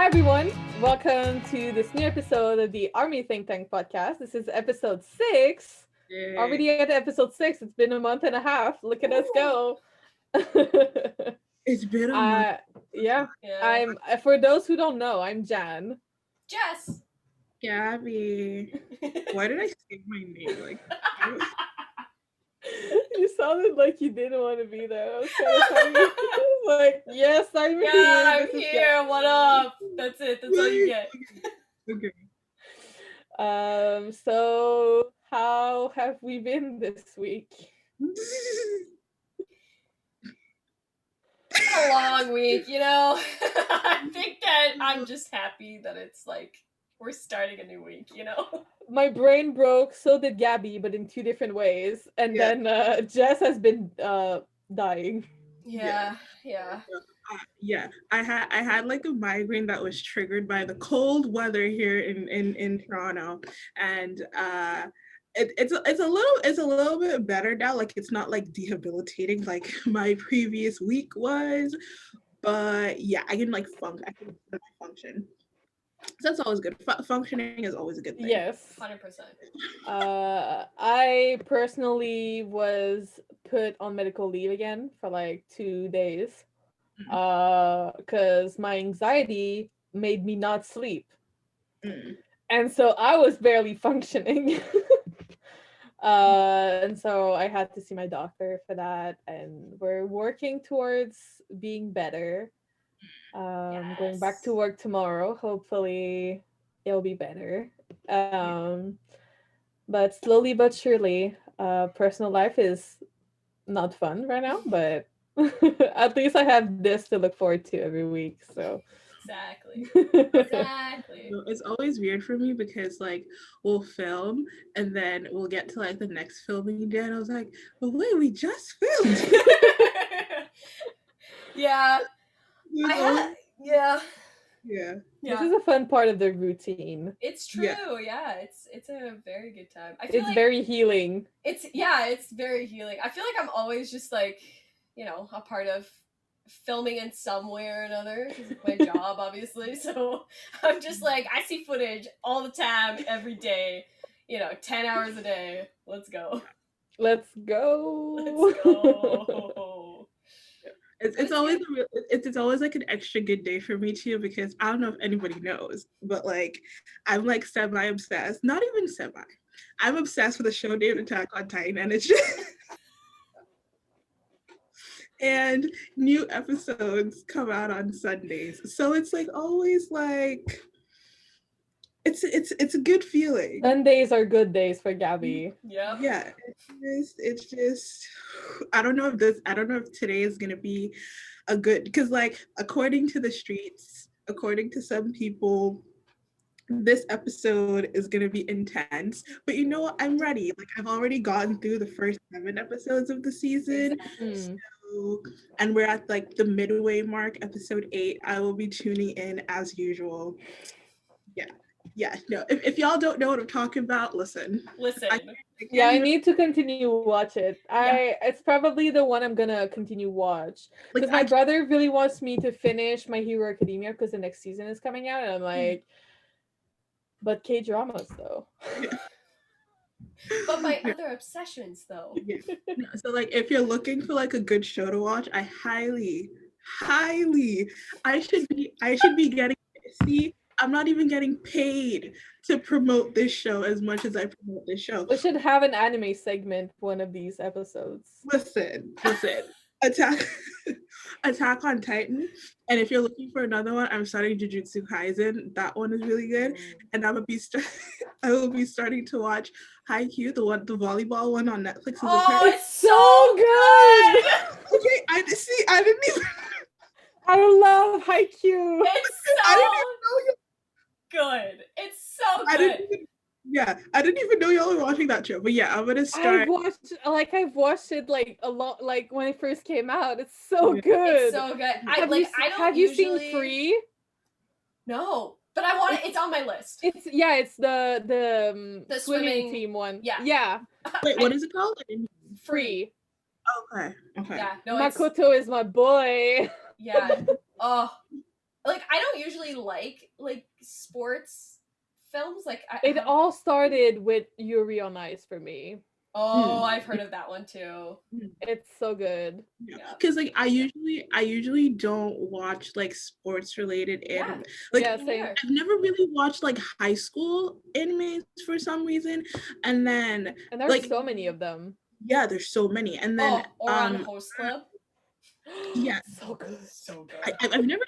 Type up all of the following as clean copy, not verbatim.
everyone. Welcome to this new episode of the Army Think Tank podcast. This is episode 6. Yeah. Already at episode 6. It's been a month and a half. Look at us go. It's been a month. Yeah. I'm for those who don't know, I'm Jan. Jess. Gabby. Why did I say my name? Like, You sounded like you didn't want to be there. I was kind of funny. Like, yes, I'm here. I'm This is here. What up? That's it. That's all you get. okay. So how have we been this week? A long week, you know. I think that I'm just happy that it's like we're starting a new week, you know. My brain broke, so did Gabby, but in 2 different ways. And then Jess has been dying. Yeah. I had like a migraine that was triggered by the cold weather here in Toronto, and it's a little bit better now. Like, it's not like debilitating like my previous week was, but yeah, I can function. So that's always good. Functioning is always a good thing. Yes. 100%. I personally was put on medical leave again for like 2 days. Because my anxiety made me not sleep. And so I was barely functioning. And so I had to see my doctor for that, and we're working towards being better. Going back to work tomorrow. Hopefully it'll be better. But slowly but surely, personal life is not fun right now, but at least I have this to look forward to every week. So Exactly. It's always weird for me because like we'll film and then we'll get to like the next filming day and I was like, but wait, we just filmed. Yeah. Yeah. This is a fun part of the routine. It's true. Yeah. It's a very good time. I feel it's like very healing. It's very healing. I feel like I'm always just like, you know, a part of filming in some way or another. This is my job, obviously. So I'm just like, I see footage all the time, every day, 10 hours a day. Let's go. Let's go. It's always like an extra good day for me too, because I don't know if anybody knows, but like I'm like semi-obsessed. Not even semi. I'm obsessed with a show named Attack on Titan, and it's just and new episodes come out on Sundays. So it's like always like it's a good feeling. Sundays are good days for Gabby. Yeah. It's just I don't know if today is gonna be a good, because like according to the streets, according to some people, this episode is gonna be intense. But you know what? I'm ready. Like, I've already gotten through the first 7 episodes of the season. Exactly. And we're at like the midway mark, episode 8. I will be tuning in as usual. No, if y'all don't know what I'm talking about, listen. I need to continue watch it. It's probably the one I'm gonna continue watch, because my brother really wants me to finish My Hero Academia because the next season is coming out, and I'm like, but K-dramas though. But my other obsessions though. So like if you're looking for like a good show to watch, I highly I should be getting, see, I'm not even getting paid to promote this show as much as I promote this show. We should have an anime segment one of these episodes. Listen. Attack on Titan. And if you're looking for another one, I'm starting Jujutsu Kaisen. That one is really good. And I will be starting to watch Haikyuu, the volleyball one on Netflix. It's so good. Okay, I didn't even I love Haikyuu. It's so I didn't even know good. It's so good. I didn't even know y'all were watching that show. But yeah, I'm gonna start. I've watched it like a lot, like when it first came out. It's so good. It's so good. Have you seen Free? No, but I want it. It's on my list. It's the swimming team one. Yeah. Wait, what is it called? Free. Okay. Yeah. No, Makoto is my boy. Yeah. Oh, like I don't usually like sports films. Like It all started with Yuri on Ice for me. Oh, I've heard of that one too. It's so good. Because like I usually don't watch like sports related anime. Like yeah, same. I've never really watched like high school animes for some reason, and there's like so many of them. Yeah, there's so many, and then on Host Club. Yeah, so good. I've never.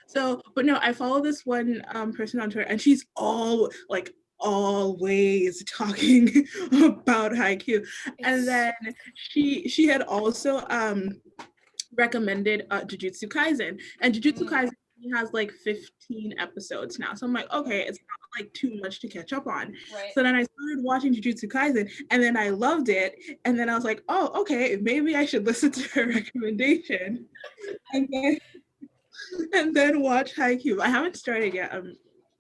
So, but no, I follow this one person on Twitter, and she's always talking about Haikyuu. And then she had also recommended Jujutsu Kaisen, and Jujutsu Kaisen has like 15 episodes now. So I'm like, okay, it's not like too much to catch up on. Right. So then I started watching Jujutsu Kaisen, and then I loved it. And then I was like, oh, okay, maybe I should listen to her recommendation. And then watch Haikyuu. I haven't started yet.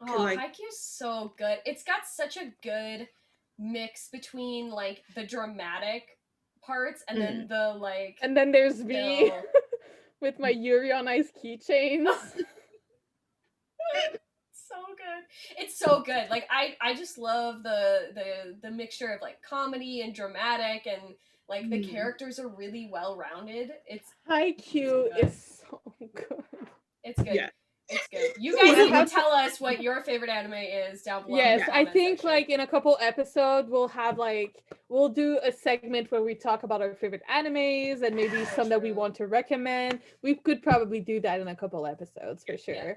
Haikyuu's so good. It's got such a good mix between like the dramatic parts and then the like. And then there's me with my Yuri on Ice keychains. So good. It's so good. Like I just love the mixture of like comedy and dramatic, and like the characters are really well rounded. It's Haikyuu is so good. It's good. Yeah. It's good. You guys need to tell us what your favorite anime is down below. Yes, I think like in a couple episodes we'll do a segment where we talk about our favorite animes and maybe some that we want to recommend. We could probably do that in a couple episodes for sure.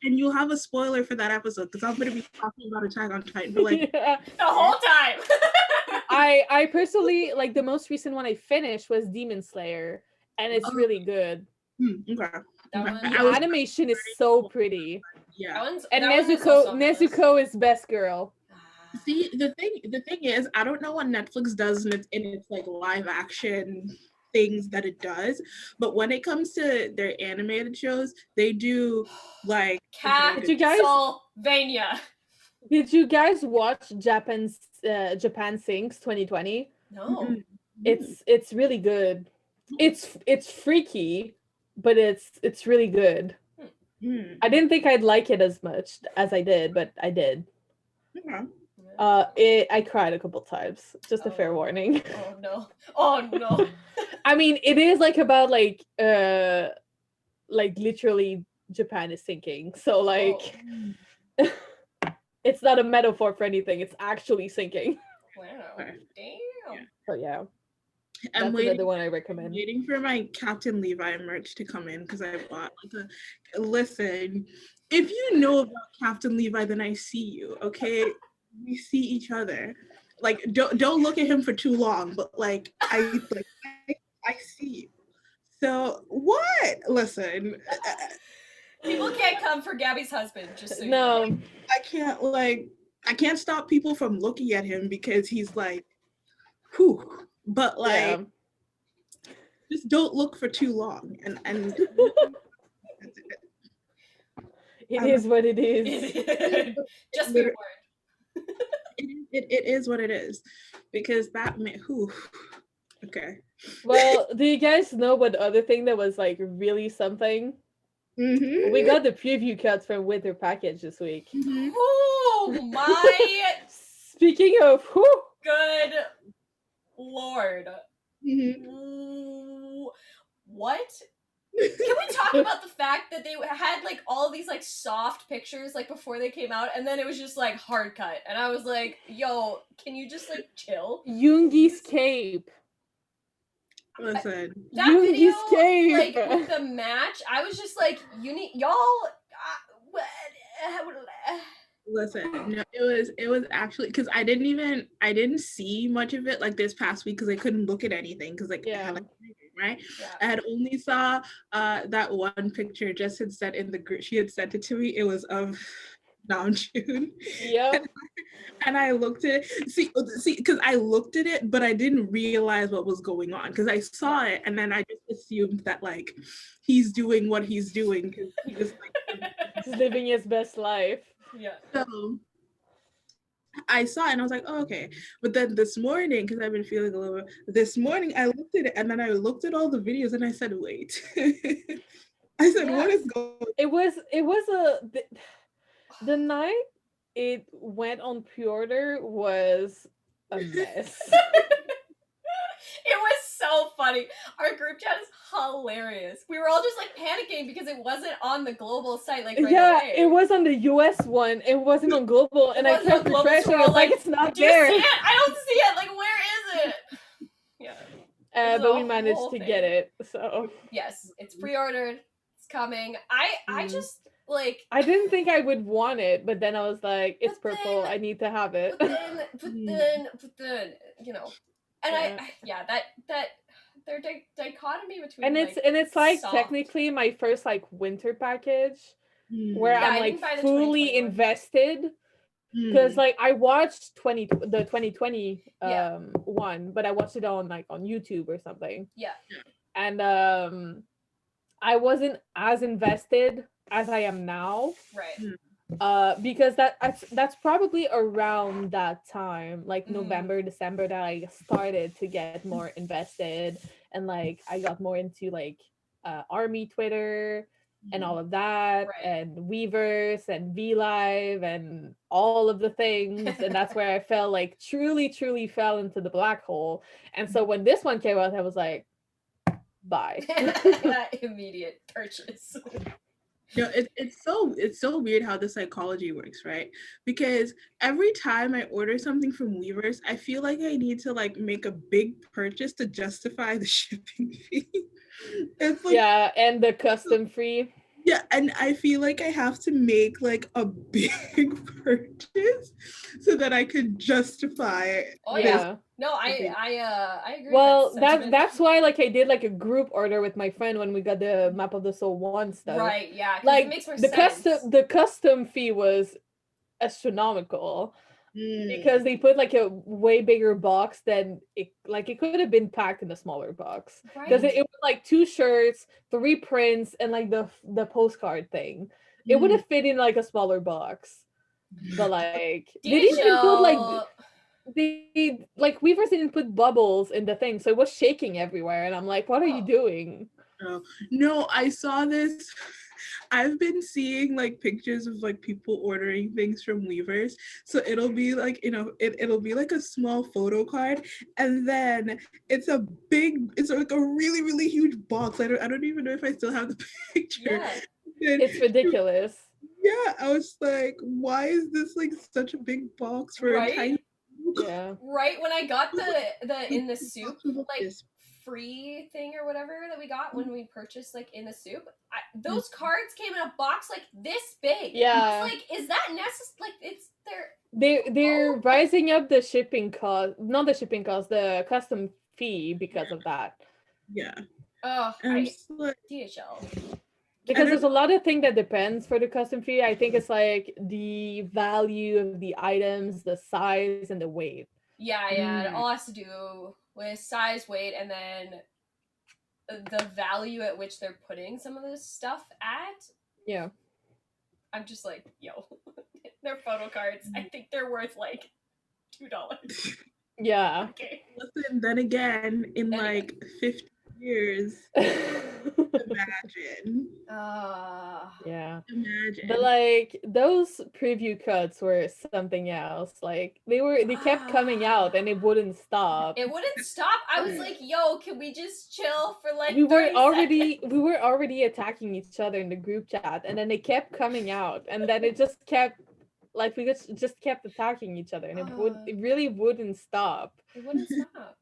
And you'll have a spoiler for that episode because I'm going to be talking about Attack on Titan for like the whole time. I personally like the most recent one I finished was Demon Slayer, and it's really good. Okay. The animation is so pretty. Yeah. And Nezuko is best girl. See, the thing is, I don't know what Netflix does in its like live action things that it does, but when it comes to their animated shows, they do like Castlevania. Did you guys watch Japan Sings 2020? No. It's really good. It's freaky, but it's really good. I didn't think I'd like it as much as I did, but I did. I cried a couple times. Just a fair warning. Oh no. I mean, it is like about like literally Japan is sinking. So like it's not a metaphor for anything. It's actually sinking. Wow. Damn. So yeah. I'm That's another one I recommend. Waiting for my Captain Levi merch to come in because I bought like listen, if you know about Captain Levi, then I see you, okay? We see each other. Like don't look at him for too long, but like I see you. So what? Listen. People can't come for Gabby's husband, just so no. You know. I can't stop people from looking at him because he's like, whew. But like, just don't look for too long, and it is what it is. Just be warned. It is what it is, because that man, okay. Well, do you guys know what other thing that was like really something? We got the preview cuts from Winter Package this week. Oh my! Speaking of good Lord. What? Can we talk about the fact that they had like all these like soft pictures like before they came out, and then it was just like hard cut, and I was like, yo, can you just like chill? Yoongi's cape. Listen, that Yoongi's video, like with the match, I was just like, y'all. Listen, no, it was actually because I didn't see much of it like this past week because I couldn't look at anything because like, right? Yeah. I had only saw that one picture Jess had sent in the group. She had sent it to me. It was of Namjoon. Yep. And I looked at it. See, because I looked at it, but I didn't realize what was going on because I saw it and then I just assumed that like he's doing what he's doing because he just like he's living his best life. Yeah. So I saw it and I was like, oh, okay. But then this morning, because I've been feeling a little bit, this morning I looked at it and then I looked at all the videos and I said, wait. I said, what is going? It was the night it went on pre-order was a mess. It was so funny. Our group chat is hilarious. We were all just like panicking because it wasn't on the global site like right away. It was on the US one. It wasn't on global, and I wasn't kept on global, so refreshing. we're I was all like, like, it's not Do you there. see it? I don't see it. Like, where is it? Yeah. But we the managed whole to thing. get it. So Yes, it's pre-ordered. It's coming. I just like. I didn't think I would want it, but then I was like, it's But purple. then- I need to have it. But then, you know, and that their dichotomy between And it's like soft- technically my first like winter package where Yeah, I I'm didn't like buy the fully 2021. invested. Because like I watched the 2020 one, but I watched it on like on YouTube or something. Yeah. And I wasn't as invested as I am now. Right. Because that's probably around that time, like November, December, that I started to get more invested, and like I got more into like army Twitter and all of that, Right. and Weverse and VLive and all of the things, and that's where I fell like truly fell into the black hole. And so when this one came out, I was like, bye. Immediate purchase. No, it's so weird how the psychology works, right? Because every time I order something from Weverse, I feel like I need to like make a big purchase to justify the shipping fee. It's like, yeah, and the custom free. Yeah, and I feel like I have to make like a big purchase so that I could justify. Oh Yeah. yeah. No, I agree. Well, with that sentiment. that's why like I did like a group order with my friend when we got the Map of the Soul 1 stuff. Right, yeah. Like it makes more the sense. the custom fee was astronomical because they put like a way bigger box than it could have been packed in a smaller box. Because it was like 2 shirts, 3 prints, and like the postcard thing. It would have fit in like a smaller box. But like they didn't even put like Weverse didn't put bubbles in the thing, so it was shaking everywhere, and I'm like, what are you doing? No, I saw this. I've been seeing like pictures of like people ordering things from Weverse. So it'll be like, it'll be like a small photo card, and then it's like a really, really huge box. I don't even know if I still have the picture. Yeah. It's ridiculous. Yeah, I was like, why is this like such a big box for a tiny? Yeah. Right when I got the in the soup like free thing or whatever that we got when we purchased like in the soup, those cards came in a box like this big. Yeah. It's like, is that necessary? Like, it's they're rising up the shipping cost, not the shipping cost, the custom fee because of that. Yeah. Oh, DHL. Because there's a lot of things that depends for the custom fee. I think it's like the value of the items, the size, and the weight. Yeah, it all has to do with size, weight, and then the value at which they're putting some of this stuff at. Yeah. I'm just like, yo, they're photo cards. I think they're worth like $2. Yeah. Okay. Listen, then again, in like 50 years, imagine. Yeah. Imagine. But like those preview cuts were something else. Like they kept coming out and it wouldn't stop. It wouldn't stop. I was like, yo, can we just chill for like we 30 seconds? We were already attacking each other in the group chat, and then they kept coming out, and then it just kept like we just kept attacking each other, and it really wouldn't stop. It wouldn't stop.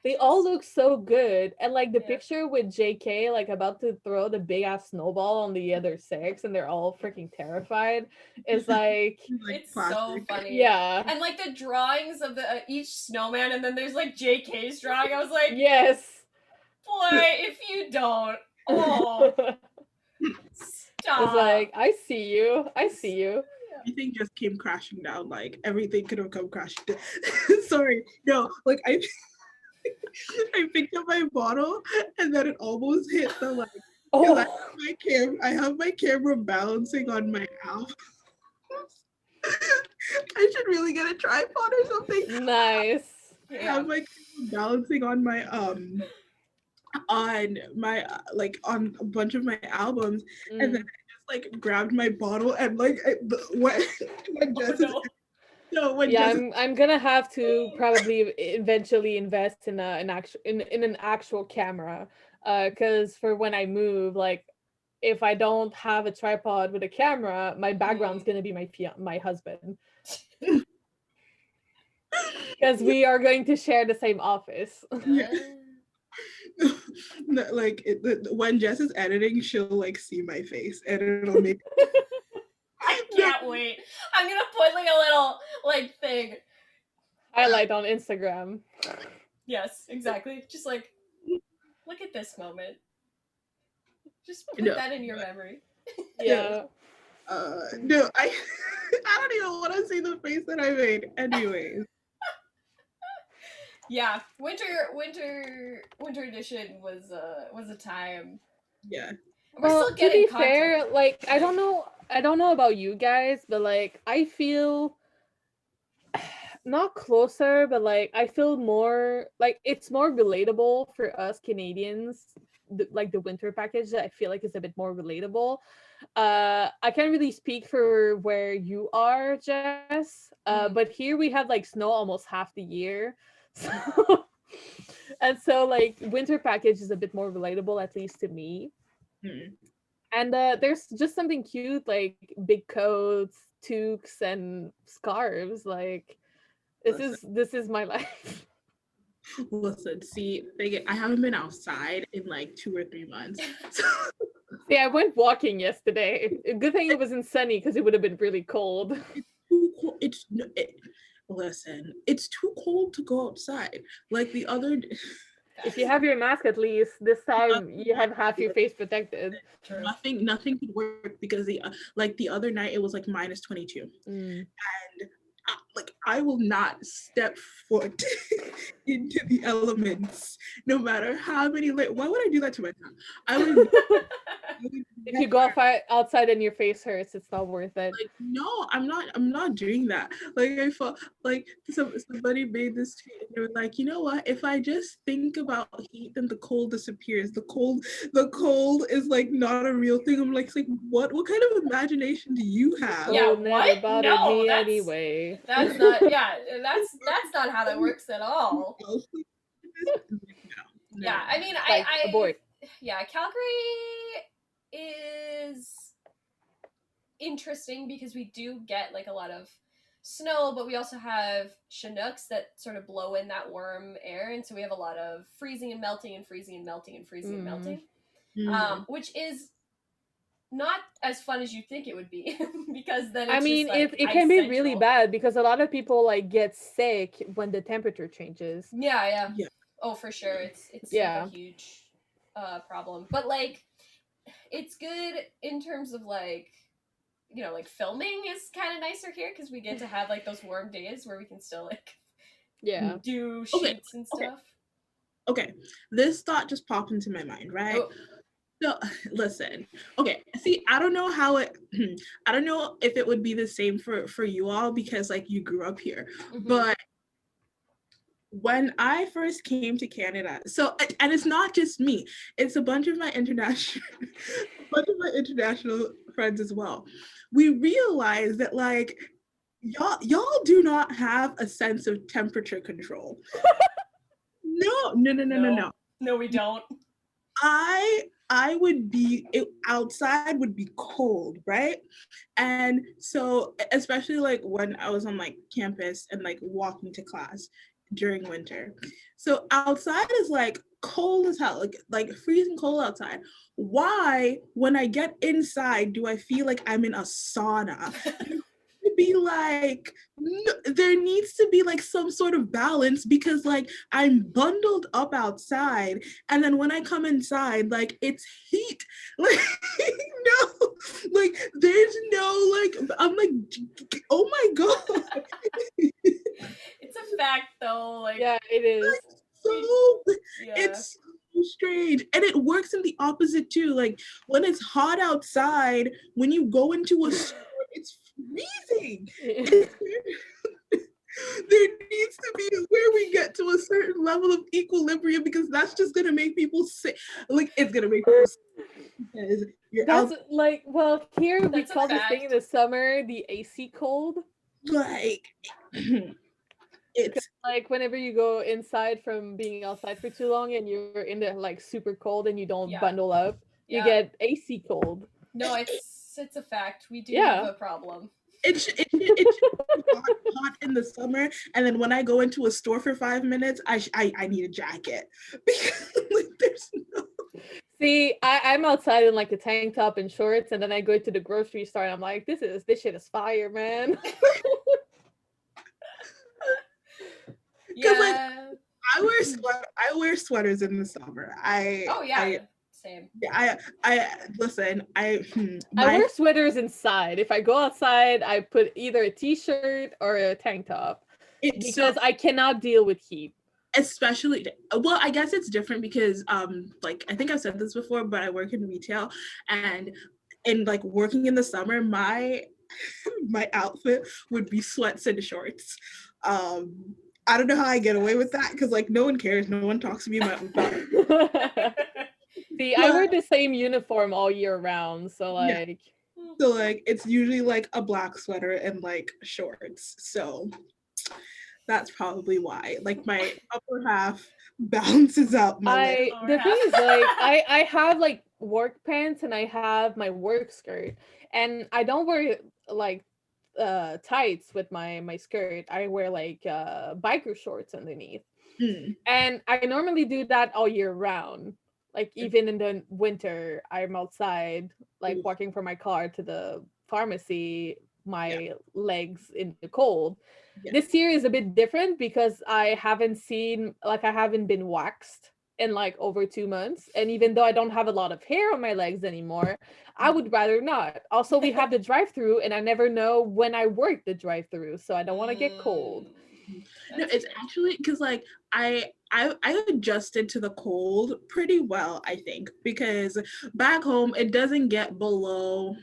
They all look so good, and like the picture with JK like about to throw the big ass snowball on the other 6, and they're all freaking terrified, is like it's so funny. Yeah, and like the drawings of the each snowman, and then there's like JK's drawing. I was like, yes, boy, if you don't, stop. It's like I see you. Everything just came crashing down. Like everything could have come crashing down. Sorry, no, like I picked up my bottle and then it almost hit the like. Oh, I have my camera balancing on my arm. I should really get a tripod or something. Nice. I have my camera balancing on my on my on a bunch of my albums, and then I just like grabbed my bottle and like when Jess is no when Yeah, Jess I'm gonna have to probably eventually invest in an actual camera, because for when I move, like if I don't have a tripod with a camera, my background's gonna be my husband, because we are going to share the same office. like when Jess is editing, she'll like see my face and it'll make I can't wait. I'm gonna put like a little like thing. Highlight on Instagram. Yes, exactly. Just like look at this moment. Just put No. that in your memory. Yeah. No, I don't even want to see the face that I made. Anyways. Yeah, winter edition was a time. Yeah. We're still To getting be content. fair, like I don't know about you guys, but like I feel not closer, but like I feel more like it's more relatable for us Canadians. Like the winter package, I feel like is a bit more relatable. I can't really speak for where you are, Jess. But here we have like snow almost half the year. So and so like winter package is a bit more relatable, at least to me. And there's just something cute like big coats, toques, and scarves. Like this is my life. Listen, see, I haven't been outside in like 2 or 3 months. See, I went walking yesterday. Good thing it wasn't sunny because it would have been really cold. It's too cold. Listen, it's too cold to go outside. Like the other If you have your mask, at least this time you have half your face protected. True. Nothing could work because the other night it was like minus 22, and I will not step foot into the elements, no matter how many. Why would I do that to myself? I would. If you go outside and your face hurts, it's not worth it. Like, no, I'm not doing that. Like I felt like somebody made this tweet and they were like, you know what? If I just think about heat, then the cold disappears. The cold is like not a real thing. I'm like what kind of imagination do you have? Yeah, never bothered me anyway. That's not. Yeah, that's not how that works at all. No. Yeah, I mean, like, I abort. Yeah, Calgary is interesting because we do get like a lot of snow, but we also have Chinooks that sort of blow in that warm air, and so we have a lot of freezing and melting and freezing and melting and freezing and melting, which is not as fun as you think it would be because then it's it can be really bad because a lot of people like get sick when the temperature changes. Yeah. Oh, for sure, it's like a huge problem, but like it's good in terms of like, you know, like filming is kind of nicer here because we get to have like those warm days where we can still like do shoots and stuff. Okay, this thought just popped into my mind, right? So listen, okay, see, I don't know I don't know if it would be the same for you all because like you grew up here, but when I first came to Canada, so and it's not just me, it's a bunch of my international friends as well. We realized that like y'all do not have a sense of temperature control. No, we don't. I would be outside would be cold, right? And so especially like when I was on like campus and like walking to class during winter. So outside is like cold as hell, like freezing cold outside. Why, when I get inside, do I feel like I'm in a sauna? Be like, there needs to be like some sort of balance because like I'm bundled up outside and then when I come inside like it's heat. Like no, like there's no like I'm like, oh my god. It's a fact though, like yeah, it is. Like, it's so strange, and it works in the opposite too. Like when it's hot outside, when you go into a store, it's freezing. There needs to be where we get to a certain level of equilibrium, because that's just gonna make people sick. Like, it's gonna make people sick because you're That's out like, well, here we That's a call this thing fact. in the summer the AC cold. like it's Like whenever you go inside from being outside for too long and you're in the like super cold and you don't Yeah. bundle up, you Yeah. get AC cold. No, it's a fact. We do Yeah. have a problem. it should be hot in the summer, and then when I go into a store for 5 minutes, I need a jacket because like, there's no. See, I'm outside in like a tank top and shorts, and then I go to the grocery store and I'm like, this shit is fire, man. Because like Yeah. I wear sweaters in the summer. Oh yeah. Same. I listen. I wear sweaters inside. If I go outside, I put either a t-shirt or a tank top because I cannot deal with heat. Especially, well, I guess it's different because like I think I've said this before, but I work in retail, and like working in the summer, my outfit would be sweats and shorts. I don't know how I get away with that because like no one cares, no one talks to me about it. See, I wear the same uniform all year round, so like so like it's usually like a black sweater and like shorts. So that's probably why. Like my upper half balances out my the thing is like I have like work pants and I have my work skirt, and I don't wear like tights with my skirt. I wear like biker shorts underneath. And I normally do that all year round. Like even in the winter, I'm outside like walking from my car to the pharmacy, my legs in the cold. This year is a bit different because I haven't been waxed in like over 2 months, and even though I don't have a lot of hair on my legs anymore, I would rather not. Also, we have the drive-through and I never know when I work the drive-through, so I don't want to get cold. No, it's actually because like I adjusted to the cold pretty well, I think, because back home it doesn't get below,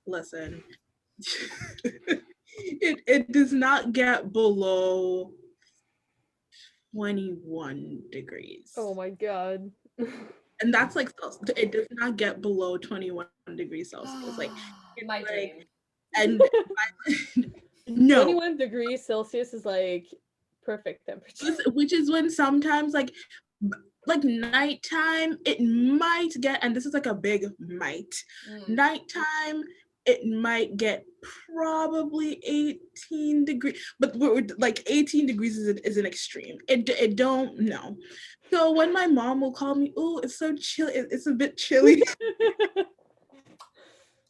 listen, it does not get below 21 degrees. Oh my god. And that's like, it does not get below 21 degrees Celsius. Like my dream. And no, 21 degrees Celsius is like perfect temperature. Which is when sometimes like nighttime it might get, and this is like a big might, nighttime it might get probably 18 degrees, but we're like 18 degrees is an extreme. It don't know. So when my mom will call me, oh, it's so chilly, it's a bit chilly.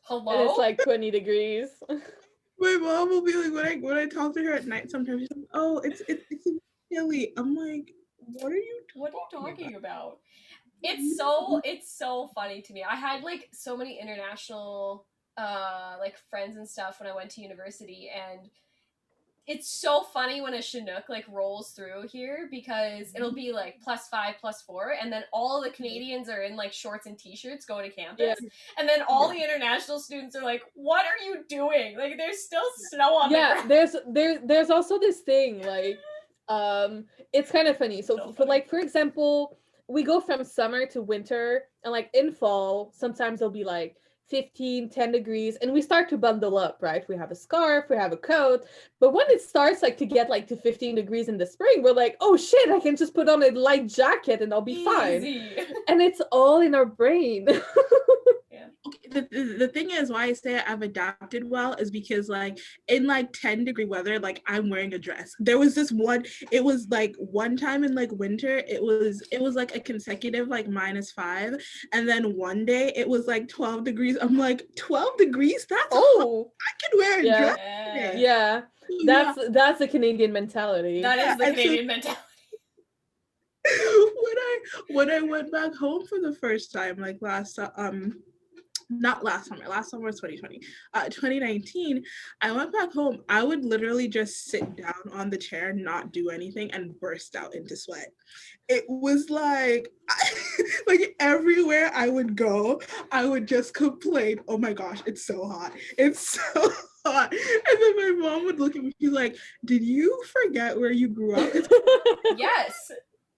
Hello? And it's like 20 degrees. My mom will be like, when I talk to her at night, sometimes she's like, oh, it's chilly. I'm like, what are you talking about? It's so funny to me. I had like so many international like friends and stuff when I went to university, and it's so funny when a Chinook like rolls through here because it'll be like +5, +4, and then all the Canadians are in like shorts and t-shirts going to campus, and then all the international students are like, "What are you doing? Like, there's still snow on the ground." There's also this thing like, it's kind of funny. So for like, for example, we go from summer to winter, and like in fall, sometimes it'll be like 15, 10 degrees, and we start to bundle up, right? We have a scarf, we have a coat, but when it starts like to get like to 15 degrees in the spring, we're like, oh shit, I can just put on a light jacket and I'll be fine. And it's all in our brain. Okay, the thing is why I say I've adapted well is because like in like 10-degree weather, like I'm wearing a dress. There was this one, it was like one time in like winter, it was like a consecutive like -5, and then one day it was like 12 degrees. I'm like, 12 degrees? That's hot. I can wear a dress. Yeah. That's the Canadian mentality. That is the Canadian mentality. When I went back home for the first time, like last not last summer was 2020, 2019, I went back home. I would literally just sit down on the chair, not do anything, and burst out into sweat. It was like, like everywhere I would go, I would just complain, oh my gosh, it's so hot. It's so hot. And then my mom would look at me, she's like, did you forget where you grew up? Yes.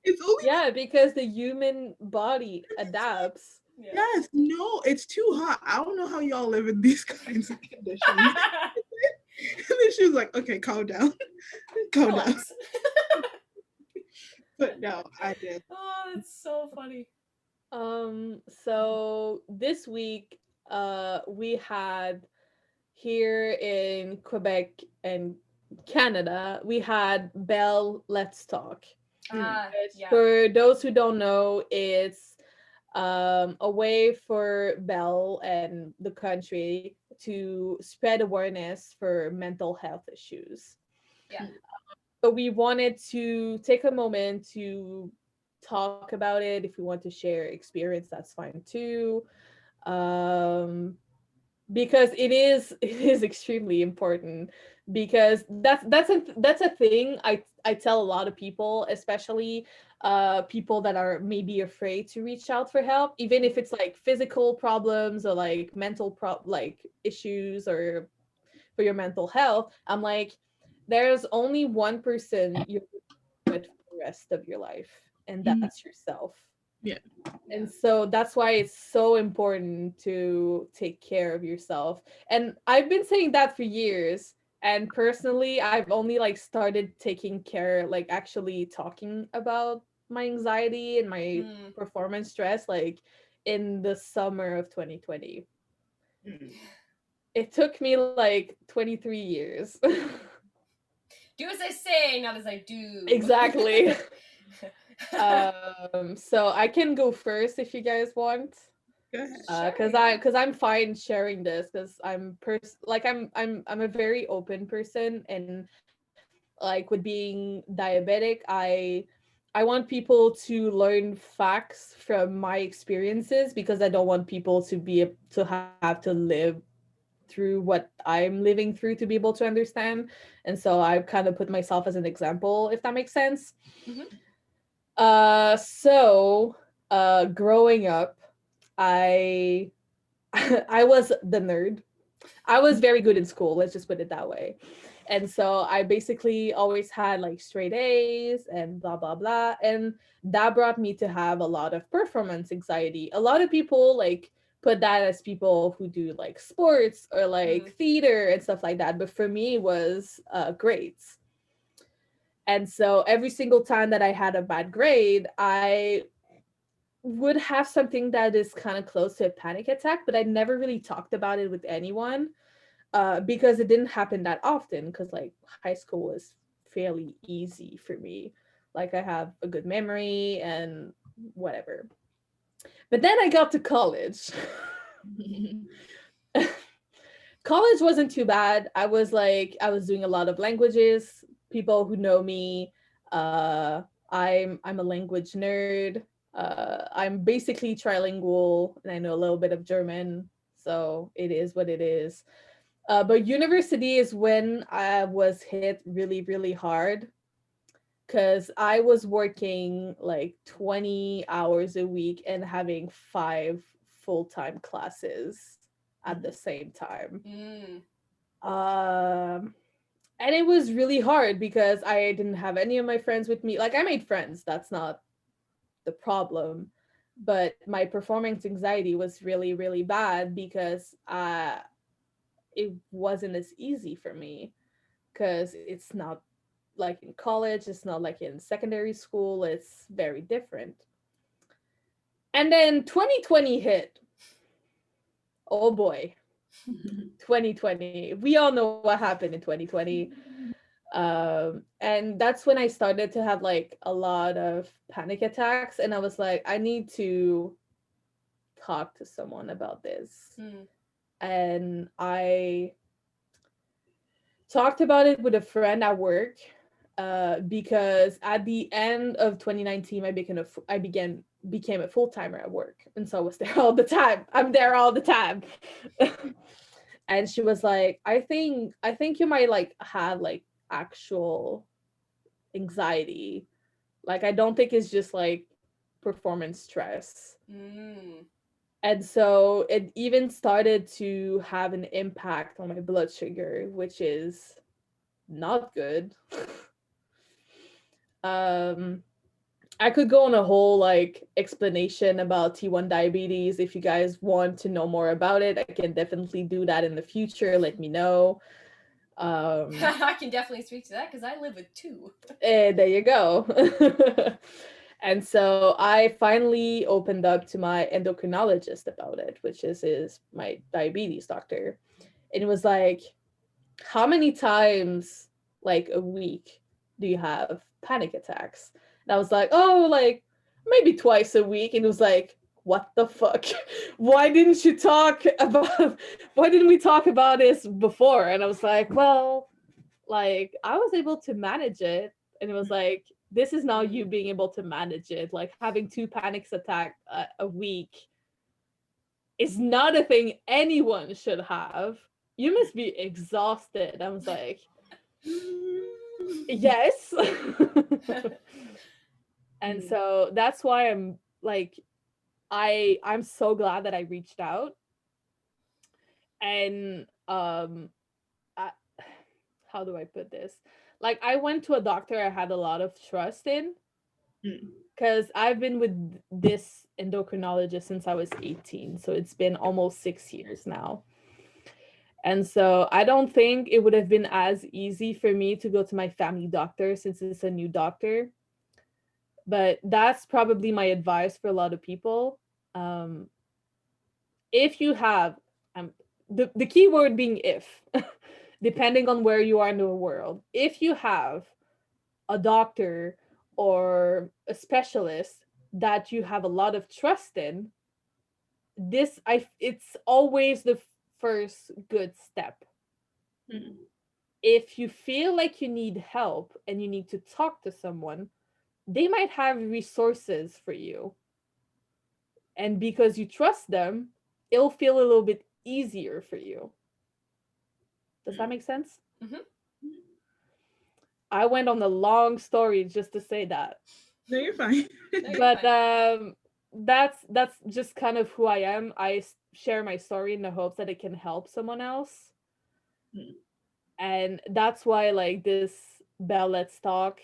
It's only Yeah, because the human body adapts. Yeah. yes, no, it's too hot. I don't know how y'all live in these kinds of conditions. And then she was like, okay, calm down. Calm down. Relax. But no, I did. Oh, that's so funny. So this week, we had here in Quebec and Canada, we had BellLetsTalk. Yeah. For those who don't know, it's a way for Bell and the country to spread awareness for mental health issues. Yeah. But we wanted to take a moment to talk about it. If we want to share experience, that's fine too. Because it is extremely important, because that's a thing I tell a lot of people, especially people that are maybe afraid to reach out for help, even if it's like physical problems or like like issues or for your mental health. I'm like, there's only one person you're with for the rest of your life, and that's yourself. Yeah. And so that's why it's so important to take care of yourself. And I've been saying that for years. And personally, I've only like started taking care, like actually talking about my anxiety and my performance stress, like in the summer of 2020. It took me like 23 years. Do as I say, not as I do. Exactly. So I can go first if you guys want. Because I'm fine sharing this, because I'm a very open person, and like with being diabetic, I want people to learn facts from my experiences, because I don't want people to have to live through what I'm living through to be able to understand. And so I kind of put myself as an example, if that makes sense. So growing up, I I was the nerd. I was very good in school, let's just put it that way. And so I basically always had like straight A's and blah blah blah. And that brought me to have a lot of performance anxiety. A lot of people like put that as people who do like sports or like theater and stuff like that. But for me, it was grades. And so every single time that I had a bad grade, I would have something that is kind of close to a panic attack, but I never really talked about it with anyone because it didn't happen that often, because like high school was fairly easy for me. Like I have a good memory and whatever. But then I got to college. College wasn't too bad. I was doing a lot of languages. People who know me, I'm a language nerd. I'm basically trilingual, and I know a little bit of German, so it is what it is. But university is when I was hit really, really hard, because I was working like 20 hours a week and having 5 full-time classes at the same time. And it was really hard because I didn't have any of my friends with me. Like I made friends, that's not the problem, but my performance anxiety was really, really bad because it wasn't as easy for me, because it's not like in college, it's not like in secondary school, it's very different. And then 2020 hit. Oh boy. 2020. We all know what happened in 2020. And that's when I started to have like a lot of panic attacks, and I was like, I need to talk to someone about this. And I talked about it with a friend at work, because at the end of 2019, became a full timer at work, and so I was there all the time. I'm there all the time. And she was like, I think you might like have like actual anxiety. Like I don't think it's just like performance stress. And so it even started to have an impact on my blood sugar, which is not good. um I could go on a whole like explanation about T1 diabetes. If you guys want to know more about it, I can definitely do that in the future. Let me know. I can definitely speak to that because I live with two. There you go. And so I finally opened up to my endocrinologist about it, which is my diabetes doctor. And it was like, how many times like a week do you have panic attacks? And I was like, oh, like maybe twice a week. And it was like, what the fuck? Why didn't we talk about this before? And I was like, well, like I was able to manage it. And it was like, this is now you being able to manage it. Like having 2 panic attacks a week is not a thing anyone should have. You must be exhausted. I was like, yes. And so that's why I'm like, I'm so glad that I reached out. And I, how do I put this? Like I went to a doctor I had a lot of trust in, because I've been with this endocrinologist since I was 18. So it's been almost 6 years now. And so I don't think it would have been as easy for me to go to my family doctor since it's a new doctor. But that's probably my advice for a lot of people. If you have, the key word being if, depending on where you are in the world, if you have a doctor or a specialist that you have a lot of trust in, it's always the first good step. If you feel like you need help and you need to talk to someone, they might have resources for you. And because you trust them, it'll feel a little bit easier for you. Does that make sense? I went on a long story just to say that. No, you're fine. But that's just kind of who I am. I share my story in the hopes that it can help someone else. And that's why like this BellLetsTalk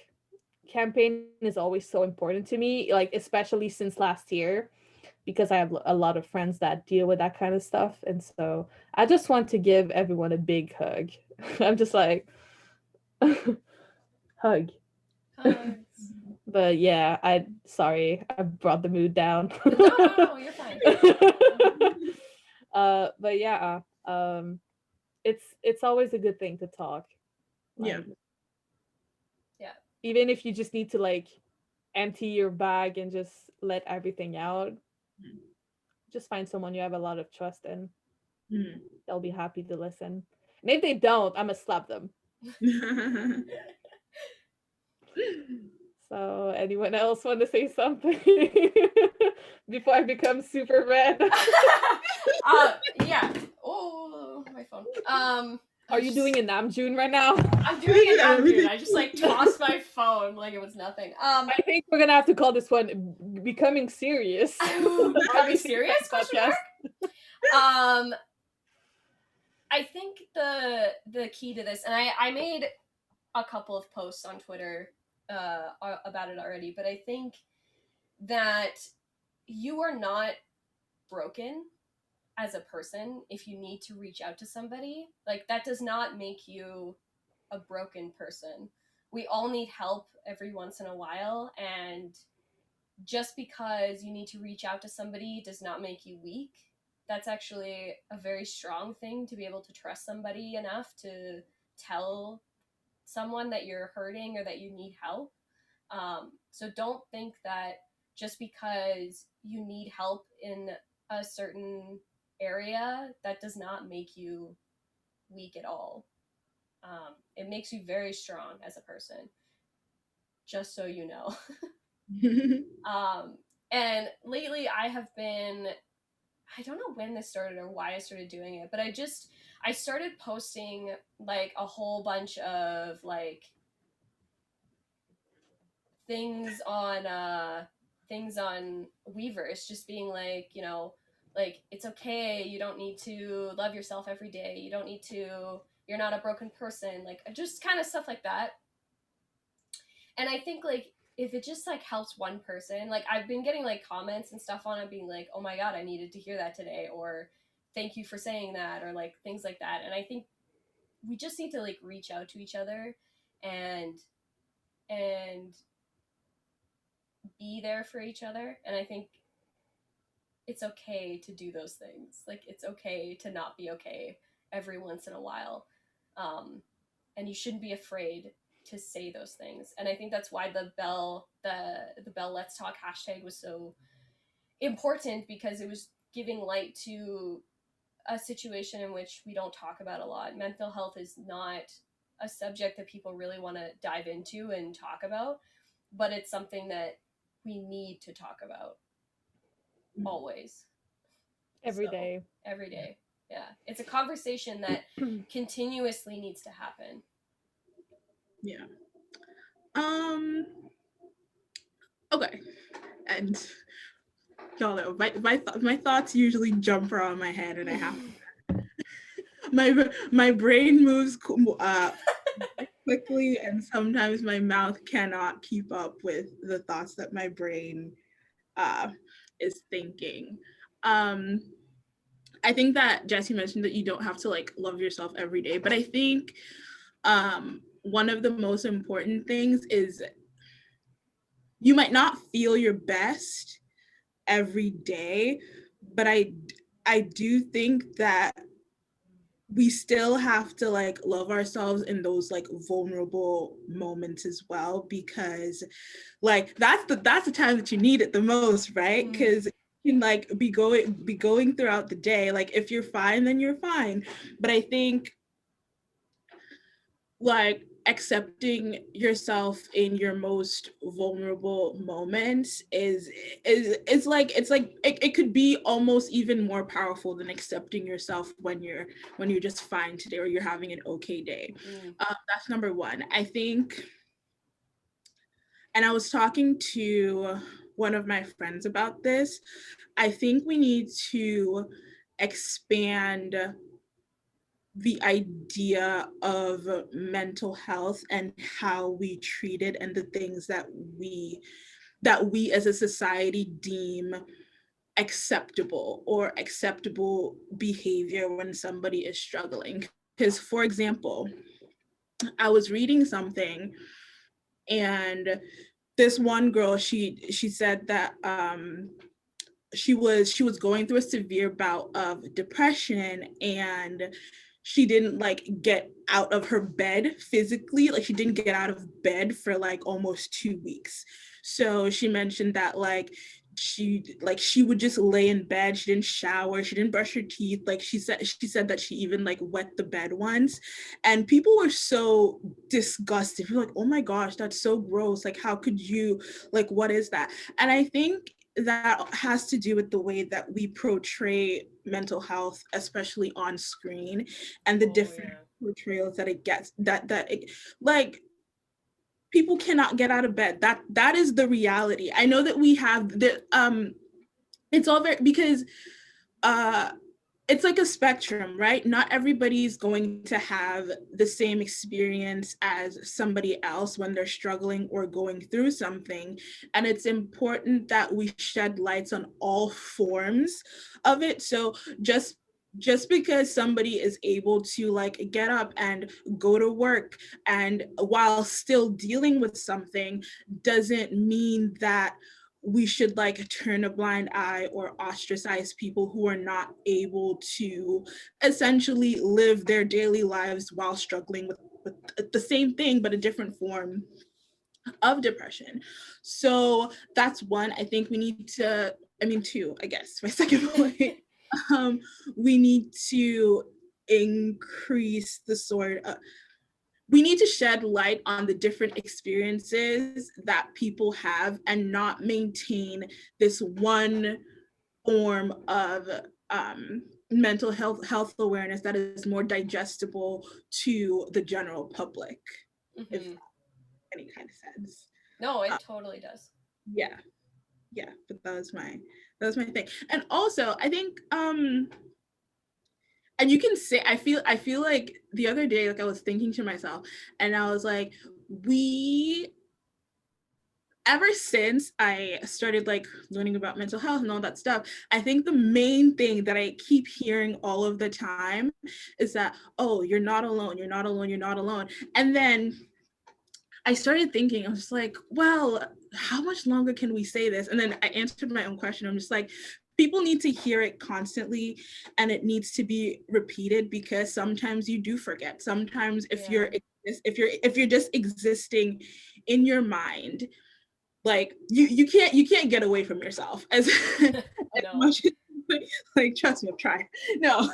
campaign is always so important to me, like especially since last year, because I have a lot of friends that deal with that kind of stuff. And so I just want to give everyone a big hug. I'm just like, hug. But yeah, sorry, I brought the mood down. No, you're fine. But yeah, it's always a good thing to talk. Yeah. Even if you just need to like empty your bag and just let everything out, just find someone you have a lot of trust in. They'll be happy to listen. And if they don't, I'm gonna slap them. So anyone else want to say something before I become super red? Yeah. Oh, my phone. Are you doing a Namjoon right now? I'm doing a Namjoon. I just like tossed my phone like it was nothing. I think we're gonna have to call this one "Becoming Serious." Becoming serious? Podcast. I think the key to this, and I made a couple of posts on Twitter about it already, but I think that you are not broken as a person if you need to reach out to somebody. Like that does not make you a broken person. We all need help every once in a while, and just because you need to reach out to somebody does not make you weak. That's actually a very strong thing, to be able to trust somebody enough to tell someone that you're hurting or that you need help. So don't think that just because you need help in a certain area, that does not make you weak at all. It makes you very strong as a person. just so you know. And lately I have been, I don't know when this started or why I started doing it, but I started posting like a whole bunch of like things on Weverse, just being like, you know, like it's okay, you don't need to love yourself every day, you don't need to, you're not a broken person, like just kind of stuff like that. And I think like if it just like helps one person, like I've been getting like comments and stuff on it being like, oh my god, I needed to hear that today, or thank you for saying that, or like things like that. And I think we just need to like reach out to each other and and be there for each other. And I think it's okay to do those things. Like it's okay to not be okay every once in a while. And you shouldn't be afraid to say those things. And I think that's why the BellLetsTalk hashtag was so important, because it was giving light to a situation in which we don't talk about a lot. Mental health is not a subject that people really want to dive into and talk about, but it's something that we need to talk about always. Every day. Every day. Yeah. It's a conversation that continuously needs to happen. Yeah. Okay. And y'all know my thoughts usually jump around my head, and I have my brain moves quickly, and sometimes my mouth cannot keep up with the thoughts that my brain is thinking. I think that Jessie mentioned that you don't have to like love yourself every day, but I think one of the most important things is you might not feel your best every day, but I do think that we still have to like love ourselves in those like vulnerable moments as well, because like that's the time that you need it the most, right? Because you can like be going throughout the day, like if you're fine then you're fine, but I think like accepting yourself in your most vulnerable moments is it could be almost even more powerful than accepting yourself when you're just fine today or you're having an okay day. That's number one, I think. And I was talking to one of my friends about this. I think we need to expand the idea of mental health and how we treat it, and the things that we as a society deem acceptable or acceptable behavior when somebody is struggling. Because for example, I was reading something, and this one girl, she said that she was going through a severe bout of depression, and she didn't like get out of her bed physically, like she didn't get out of bed for like almost 2 weeks. So she mentioned that like she would just lay in bed, she didn't shower, she didn't brush her teeth, like she said that she even like wet the bed once, and people were so disgusted. People were like, oh my gosh, that's so gross, like how could you, like what is that? And I think that has to do with the way that we portray mental health, especially on screen, and the different portrayals that it gets, that it, like people cannot get out of bed. That is the reality. I know that we have the it's all very, because it's like a spectrum, right? Not everybody's going to have the same experience as somebody else when they're struggling or going through something. And it's important that we shed lights on all forms of it. So just because somebody is able to like get up and go to work and while still dealing with something doesn't mean that we should like turn a blind eye or ostracize people who are not able to essentially live their daily lives while struggling with the same thing but a different form of depression. So that's one. I think we need to, two, I guess, my second point. We need to increase the sort of, we need to shed light on the different experiences that people have and not maintain this one form of mental health awareness that is more digestible to the general public, if that makes any kind of sense. No, it totally does. Yeah, but that was my thing. And also I think and you can say, I feel like the other day, like I was thinking to myself and I was like, ever since I started like learning about mental health and all that stuff, I think the main thing that I keep hearing all of the time is that, oh, you're not alone, you're not alone, you're not alone. And then I started thinking, I was just like, well, how much longer can we say this? And then I answered my own question. I'm just like, people need to hear it constantly and it needs to be repeated, because sometimes you do forget. Sometimes if you're just existing in your mind, like you can't get away from yourself as, as much as, like trust me, I've tried. No.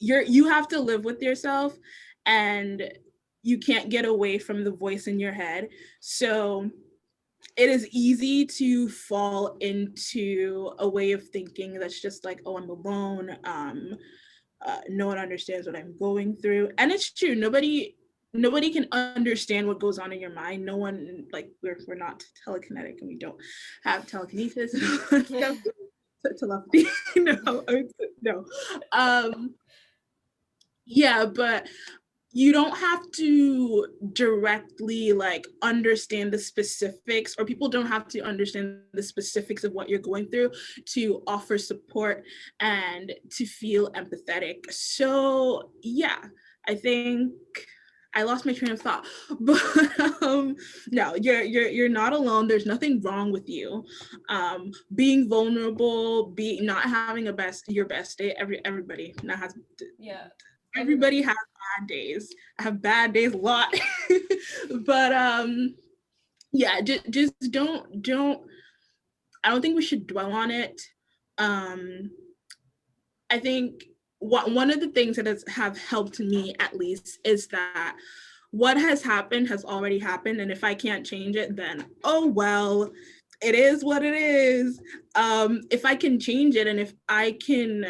You have to live with yourself and you can't get away from the voice in your head. So it is easy to fall into a way of thinking that's just like, oh, I'm alone. No one understands what I'm going through. And it's true. Nobody can understand what goes on in your mind. No one, like we're not telekinetic and we don't have telekinesis. Telepathy. No. Yeah, but you don't have to directly like understand the specifics, or people don't have to understand the specifics of what you're going through to offer support and to feel empathetic. So yeah, I think I lost my train of thought, but no, you're not alone. There's nothing wrong with you. Being vulnerable, not having your best day. Everybody now has. Yeah. Everybody has bad days. I have bad days a lot. But yeah, just don't I don't think we should dwell on it. I think one of the things that have helped me, at least, is that what has happened has already happened, and if I can't change it, then oh well, it is what it is. If I can change it and if I can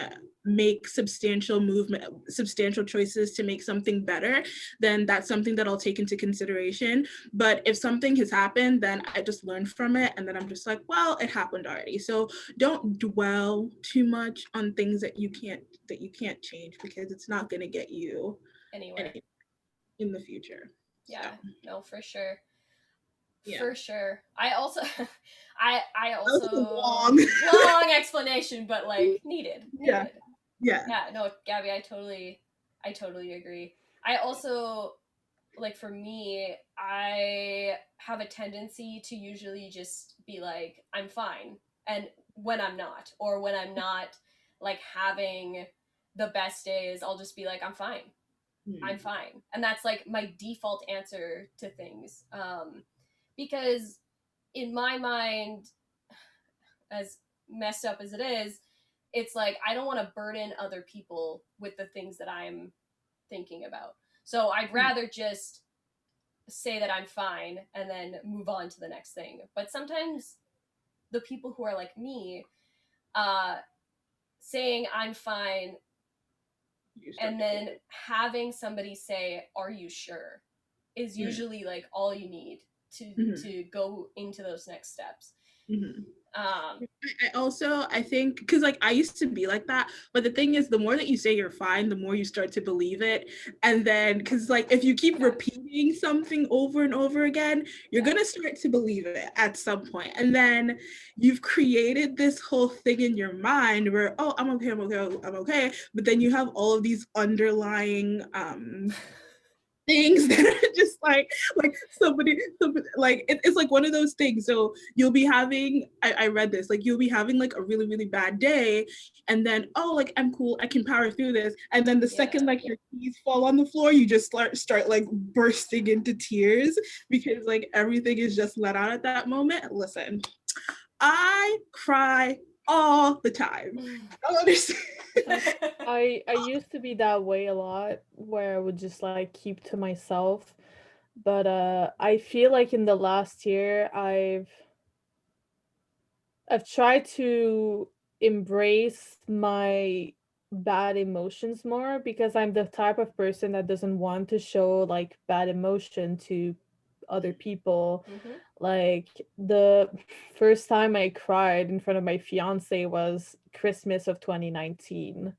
make substantial choices to make something better, then that's something that I'll take into consideration. But if something has happened, then I just learn from it, and then I'm just like, well, it happened already. So don't dwell too much on things that you can't change, because it's not going to get you anywhere in the future. Yeah, so. No, for sure. Yeah. For sure. I also long explanation, but like needed. Yeah. No, Gabby, I totally agree. I also, like, for me, I have a tendency to usually just be like, I'm fine, and when I'm not, or when I'm not like having the best days, I'll just be like, I'm fine. I'm fine. And that's like my default answer to things. Because in my mind, as messed up as it is, it's like I don't want to burden other people with the things that I'm thinking about. So I'd rather just say that I'm fine and then move on to the next thing. But sometimes the people who are like me, saying I'm fine and then having somebody say, are you sure, is usually like all you need to go into those next steps. I think, because like I used to be like that, but the thing is, the more that you say you're fine, the more you start to believe it. And then, because like if you keep repeating something over and over again, you're gonna start to believe it at some point. And then you've created this whole thing in your mind where, oh, I'm okay. But then you have all of these underlying things that are just like somebody like it's like one of those things. So you'll be having, I read this, like you'll be having like a really, really bad day, and then, oh, like I'm cool, I can power through this. And then the second like your keys fall on the floor, you just start like bursting into tears, because like everything is just let out at that moment. Listen, I cry all the time. I don't understand. I used to be that way a lot, where I would just like keep to myself. But I feel like in the last year I've tried to embrace my bad emotions more, because I'm the type of person that doesn't want to show like bad emotion to other people. Mhm. Like the first time I cried in front of my fiance was Christmas of 2019.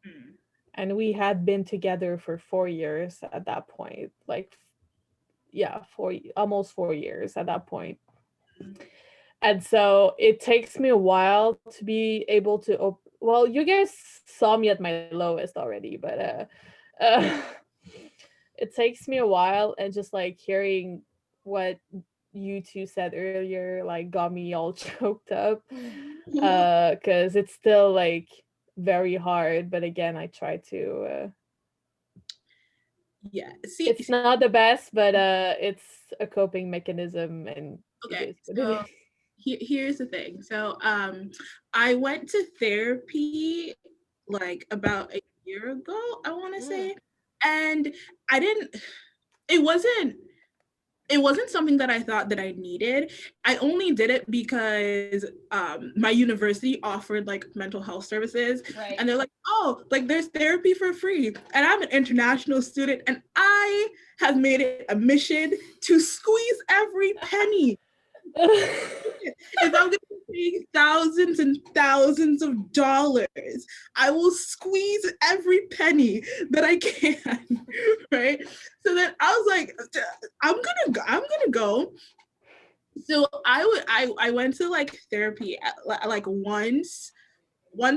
Mm. And we had been together for 4 years at that point. Like, yeah, almost 4 years at that point. And so it takes me a while to be able to well, you guys saw me at my lowest already, but uh it takes me a while, and just like hearing what you two said earlier like got me all choked up, because it's still like very hard, but again I try to Yeah. it's not the best, but it's a coping mechanism, and it Okay. is what it So is. here's the thing. So I went to therapy like about a year ago, I want to Mm. say, and I didn't. It wasn't. It wasn't something that I thought that I needed. I only did it because my university offered like mental health services, Right. and they're like, oh, like there's therapy for free. And I'm an international student, and I have made it a mission to squeeze every penny. If I'm going to pay thousands and thousands of dollars, I will squeeze every penny that I can, right? So then I was like, I'm gonna go. So I went to like therapy like once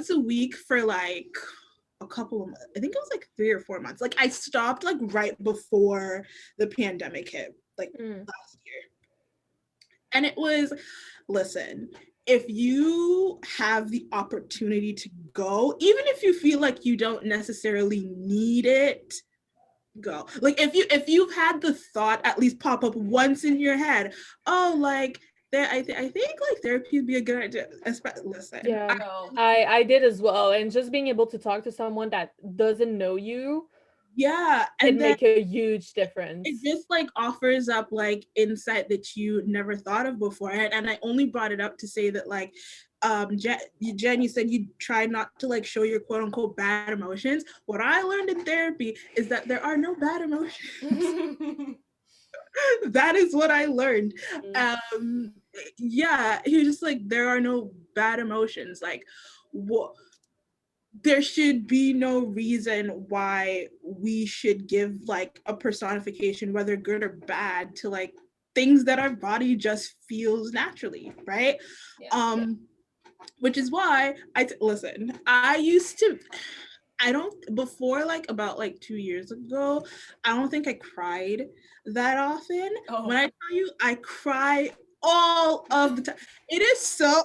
a week for like a couple of months. I think it was like 3 or 4 months. Like I stopped like right before the pandemic hit, like last year. And it was, listen, if you have the opportunity to go, even if you feel like you don't necessarily need it, go. Like if you've had the thought at least pop up once in your head, oh, like there, I think like therapy would be a good idea. Listen, Yeah, Oh. I did as well, and just being able to talk to someone that doesn't know you yeah, can and then make a huge difference. it just like offers up like insight that you never thought of before. And I only brought it up to say that like Jen, you said you try not to like show your quote unquote bad emotions. What I learned in therapy is that there are no bad emotions. That is what I learned. Um, yeah, he was just like, there are no bad emotions. Like, what? There should be no reason why we should give like a personification, whether good or bad, to like things that our body just feels naturally, right? Yeah. Which is why listen, I used to, I don't, before like about like 2 years ago, I don't think I cried that often. Oh. When I tell you I cry all of the time, it is so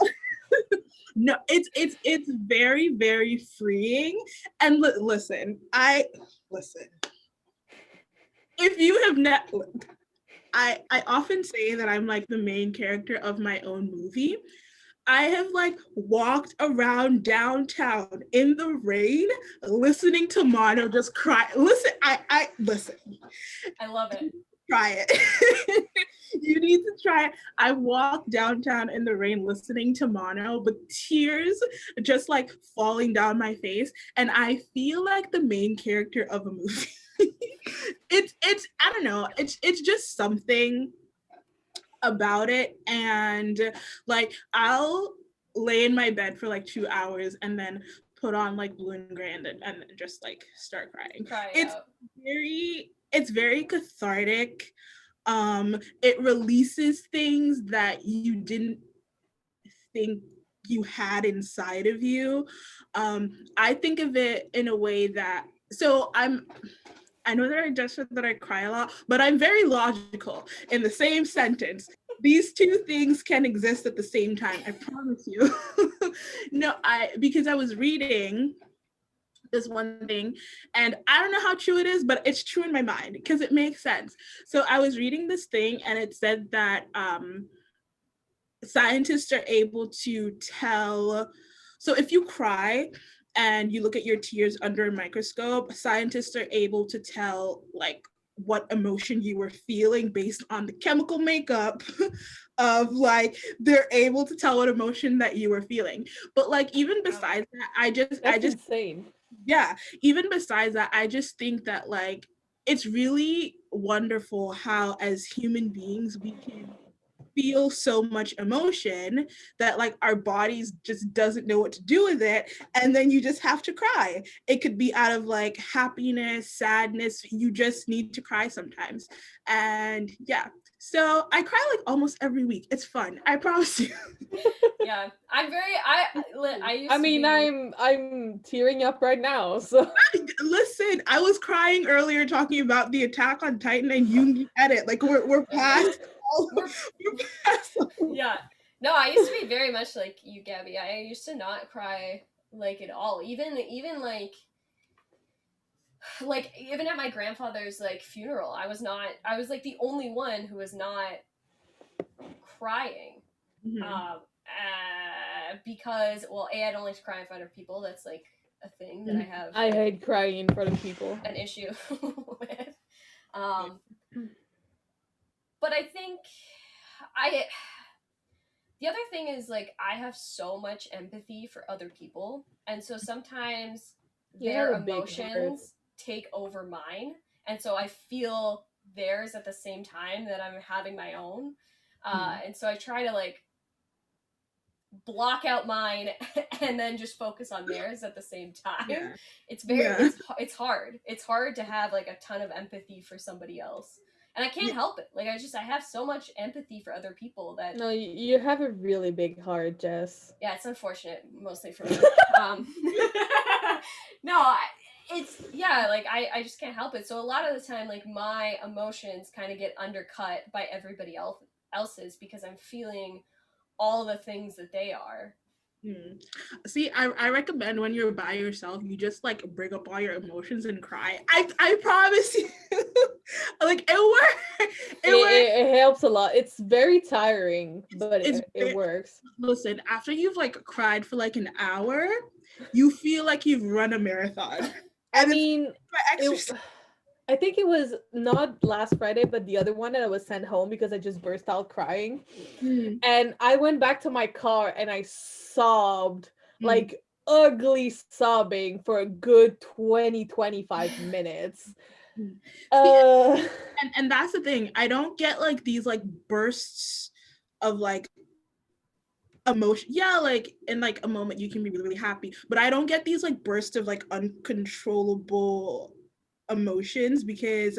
no, it's very, very freeing. And listen, listen. If you have not, I often say that I'm like the main character of my own movie. I have like walked around downtown in the rain, listening to Mono just cry. Listen, I listen. I love it. Try it. You need to try it. I walked downtown in the rain listening to Mono, with tears just like falling down my face, and I feel like the main character of a movie. It's I don't know. It's just something about it, and like I'll lay in my bed for like 2 hours and then put on like Blue and Gray and just like start crying. It's out. it's very cathartic. It releases things that you didn't think you had inside of you. I think of it in a way that, so I know that I just said that I cry a lot, but I'm very logical in the same sentence. These two things can exist at the same time, I promise you. No, because I was reading this one thing, and I don't know how true it is, but it's true in my mind because it makes sense. So I was reading this thing, and it said that scientists are able to tell So if you cry and you look at your tears under a microscope, scientists are able to tell like what emotion you were feeling based on the chemical makeup of like they're able to tell what emotion that you were feeling. But like even besides that, That's insane. Yeah, even besides that, I just think that like it's really wonderful how as human beings we can feel so much emotion that like our bodies just doesn't know what to do with it, and then you just have to cry. It could be out of like happiness, sadness, you just need to cry sometimes. And yeah, so I cry like almost every week. It's fun, I promise you. Yeah, I used I to mean, be. I'm tearing up right now. So Listen, I was crying earlier talking about the Attack on Titan and YOONGI edit. Like we're past we're past. Yeah. No, I used to be very much like you, Gabby. I used to not cry like at all. Even like even at my grandfather's like funeral, I was like the only one who was not crying. Mm-hmm. Because well, I'd only cry in front of people. That's like a thing that I have. I hate crying in front of people. An issue with. But I think the other thing is like I have so much empathy for other people, and so sometimes their emotions take over mine, and so I feel theirs at the same time that I'm having my own. And so I try to like block out mine and then just focus on theirs at the same time. Yeah. It's it's hard to have like a ton of empathy for somebody else, and I can't help it. Like I have so much empathy for other people that no, you have a really big heart, Jess. Yeah, it's unfortunate mostly for me. No, it's like I just can't help it. So a lot of the time like my emotions kind of get undercut by everybody else's because I'm feeling all the things that they are. See, I recommend when you're by yourself, you just like bring up all your emotions and cry. I promise you, like it works. It helps a lot. It's very tiring, but it works. Listen, after you've like cried for like an hour, you feel like you've run a marathon. I mean, I think it was not last Friday, but the other one that I was sent home because I just burst out crying. And I went back to my car and I sobbed, like ugly sobbing for a good 20-25 minutes. And that's the thing. I don't get like these like bursts of like emotion. Yeah, like in like a moment you can be really, really happy, but I don't get these like bursts of like uncontrollable emotions because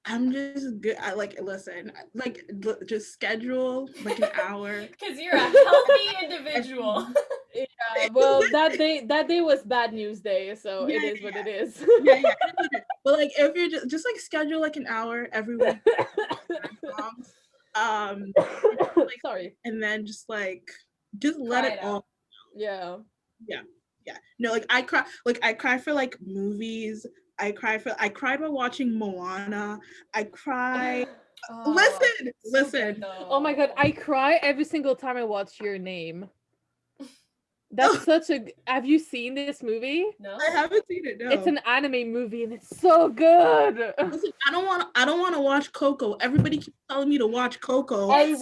I'm just good. I like listen, like just schedule like an hour because you're a healthy individual. Yeah, well, that day was bad news day, so it is what it is. Yeah. But like if you're just like schedule like an hour every week, like, sorry, and then just let it all. Yeah. No, like I cry for like movies. I cried while watching Moana. I cry. Listen. Oh my god, I cry every single time I watch Your Name. That's such a. Have you seen this movie? No, I haven't seen it. No, it's an anime movie and it's so good. Listen, I don't want to watch Coco. Everybody keeps telling me to watch Coco. I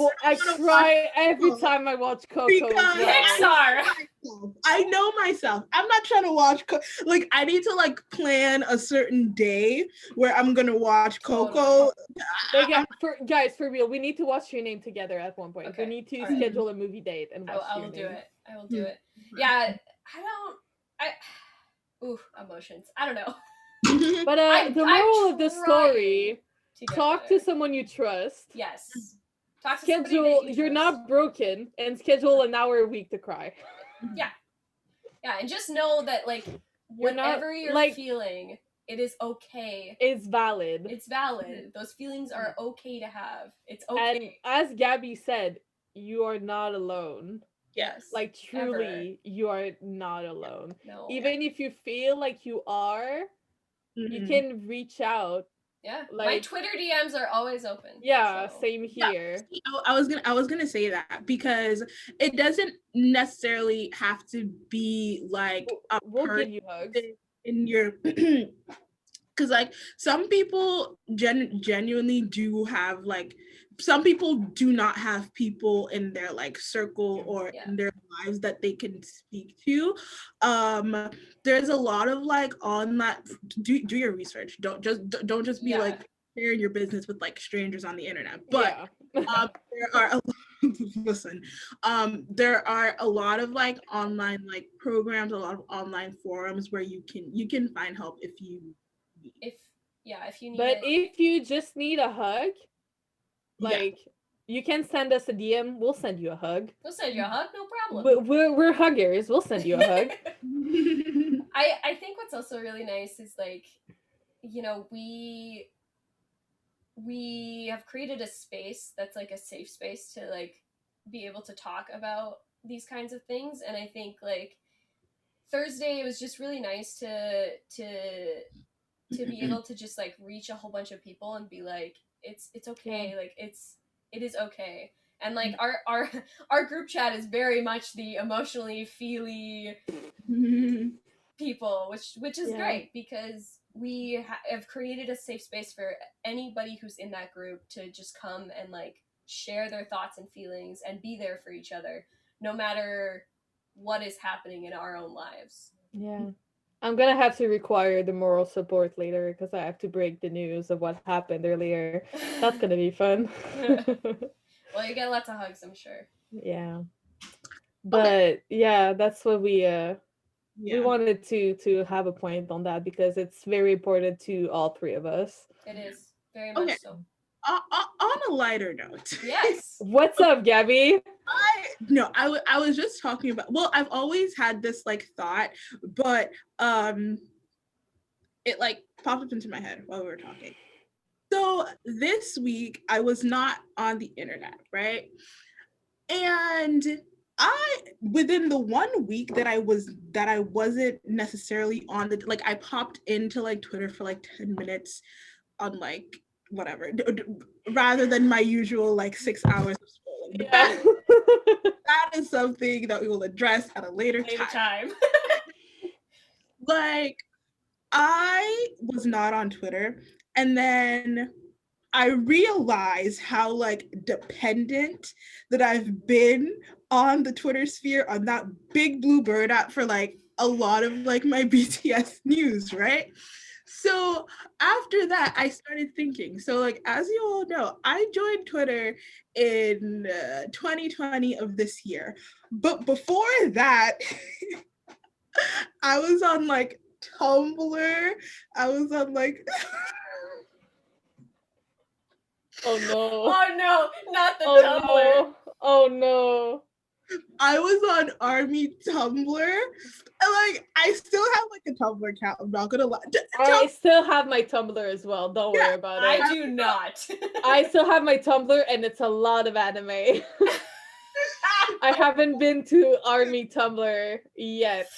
cry every time I watch Coco. Pixar. I know myself. I'm not trying to watch like I need to like plan a certain day where I'm gonna watch Coco. Guys, for real, we need to watch Your Name together at one point. Okay. We need to schedule a movie date and watch I will do it. I will do it. Yeah, emotions. I don't know. But the moral of the story: talk to someone you trust. Yes. Schedule. You're not broken, and schedule an hour a week to cry. Yeah, and just know that like whatever you're feeling, it is okay. It's valid. It's valid. Those feelings are okay to have. It's okay. And as Gabby said, you are not alone. Yes. Like truly, you are not alone. No. Even if you feel like you are, you can reach out Yeah. Like, my Twitter DMs are always open. Yeah, so. same here. Yeah. I was gonna say that because it doesn't necessarily have to be like a We'll person give you hugs. in your because like some people genuinely do have like some people do not have people in their like circle or in their lives that they can speak to. There's a lot of like on that do your research. Don't just be like sharing your business with like strangers on the internet. But there are a listen, there are a lot of like online like programs, a lot of online forums where you can find help if you if you need But it. if you just need a hug, like you can send us a DM. We'll send you a hug. We'll send you a hug, no problem. We're huggers. We'll send you a hug. I think what's also really nice is like, you know, we have created a space that's like a safe space to like be able to talk about these kinds of things, and I think like Thursday it was just really nice to be able to just like reach a whole bunch of people and be like, it's okay, like it is okay. And like our group chat is very much the emotionally feely people, which is great because we have created a safe space for anybody who's in that group to just come and like share their thoughts and feelings and be there for each other no matter what is happening in our own lives. Yeah. I'm gonna have to require the moral support later because I have to break the news of what happened earlier. That's gonna be fun. Well, you get lots of hugs, I'm sure. Yeah. But yeah, that's what we wanted to have a point on that because it's very important to all three of us. It is very much so. On a lighter note. Yes. What's up, Gabby? I was just talking about, well, I've always had this like thought, but it like popped up into my head while we were talking. So this week I was not on the internet, right? And within the 1 week that I wasn't necessarily on the, like I popped into like Twitter for like 10 minutes on like whatever, rather than my usual like 6 hours of scrolling. But that is something that we will address at a later time. Like I was not on Twitter, and then I realized how like dependent that I've been on the Twitter sphere, on that big blue bird app for like a lot of like my BTS news, right? So after that, I started thinking. So like, as you all know, I joined Twitter in 2020 of this year. But before that, I was on like Tumblr. I was on like... Oh no. Oh no, not the Tumblr. No. Oh no. I was on Army Tumblr. And like I still have like a Tumblr account. I'm not gonna lie. I still have my Tumblr as well. Don't worry about it. I do not. I still have my Tumblr and it's a lot of anime. I haven't been to Army Tumblr yet.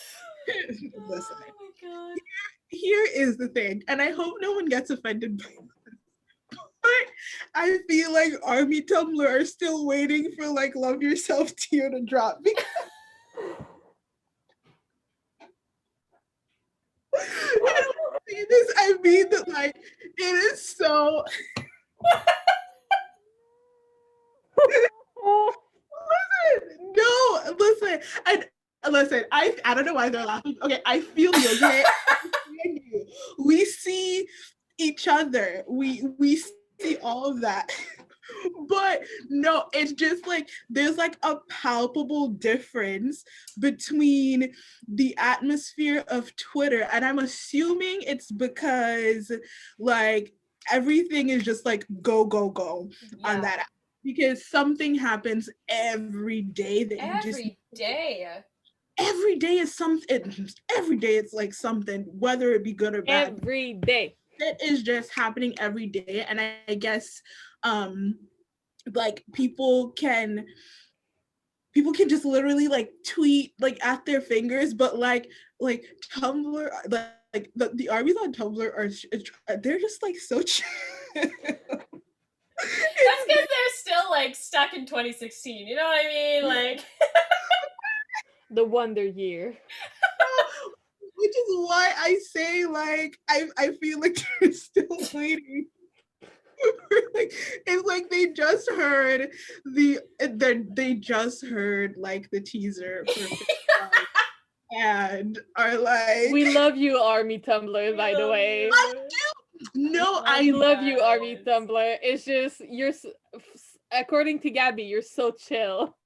Listen. Oh my god. Here is the thing, and I hope no one gets offended by this. But I feel like Army Tumblr are still waiting for like Love Yourself tier to drop. I don't say this. I mean that like it is so. Listen. I don't know why they're laughing. Okay, I feel you. Okay, we see each other. We see all of that. But no, it's just like there's like a palpable difference between the atmosphere of Twitter, and I'm assuming it's because like everything is just like go on that app, because something happens every day that you just every day is something. Every day it's like something, whether it be good or bad. Every day. It is just happening every day, and I guess like people can just literally like tweet like at their fingers, but like Tumblr, like like the armies on Tumblr are they're just like so chill. That's because they're still like stuck in 2016. You know what I mean? Like the wonder year. Which is why I say like I feel like they're still waiting. Like it's like they just heard like the teaser for and are like, we love you, Army Tumblr, by the way. I love you, Army Tumblr. It's just according to Gabby, you're so chill.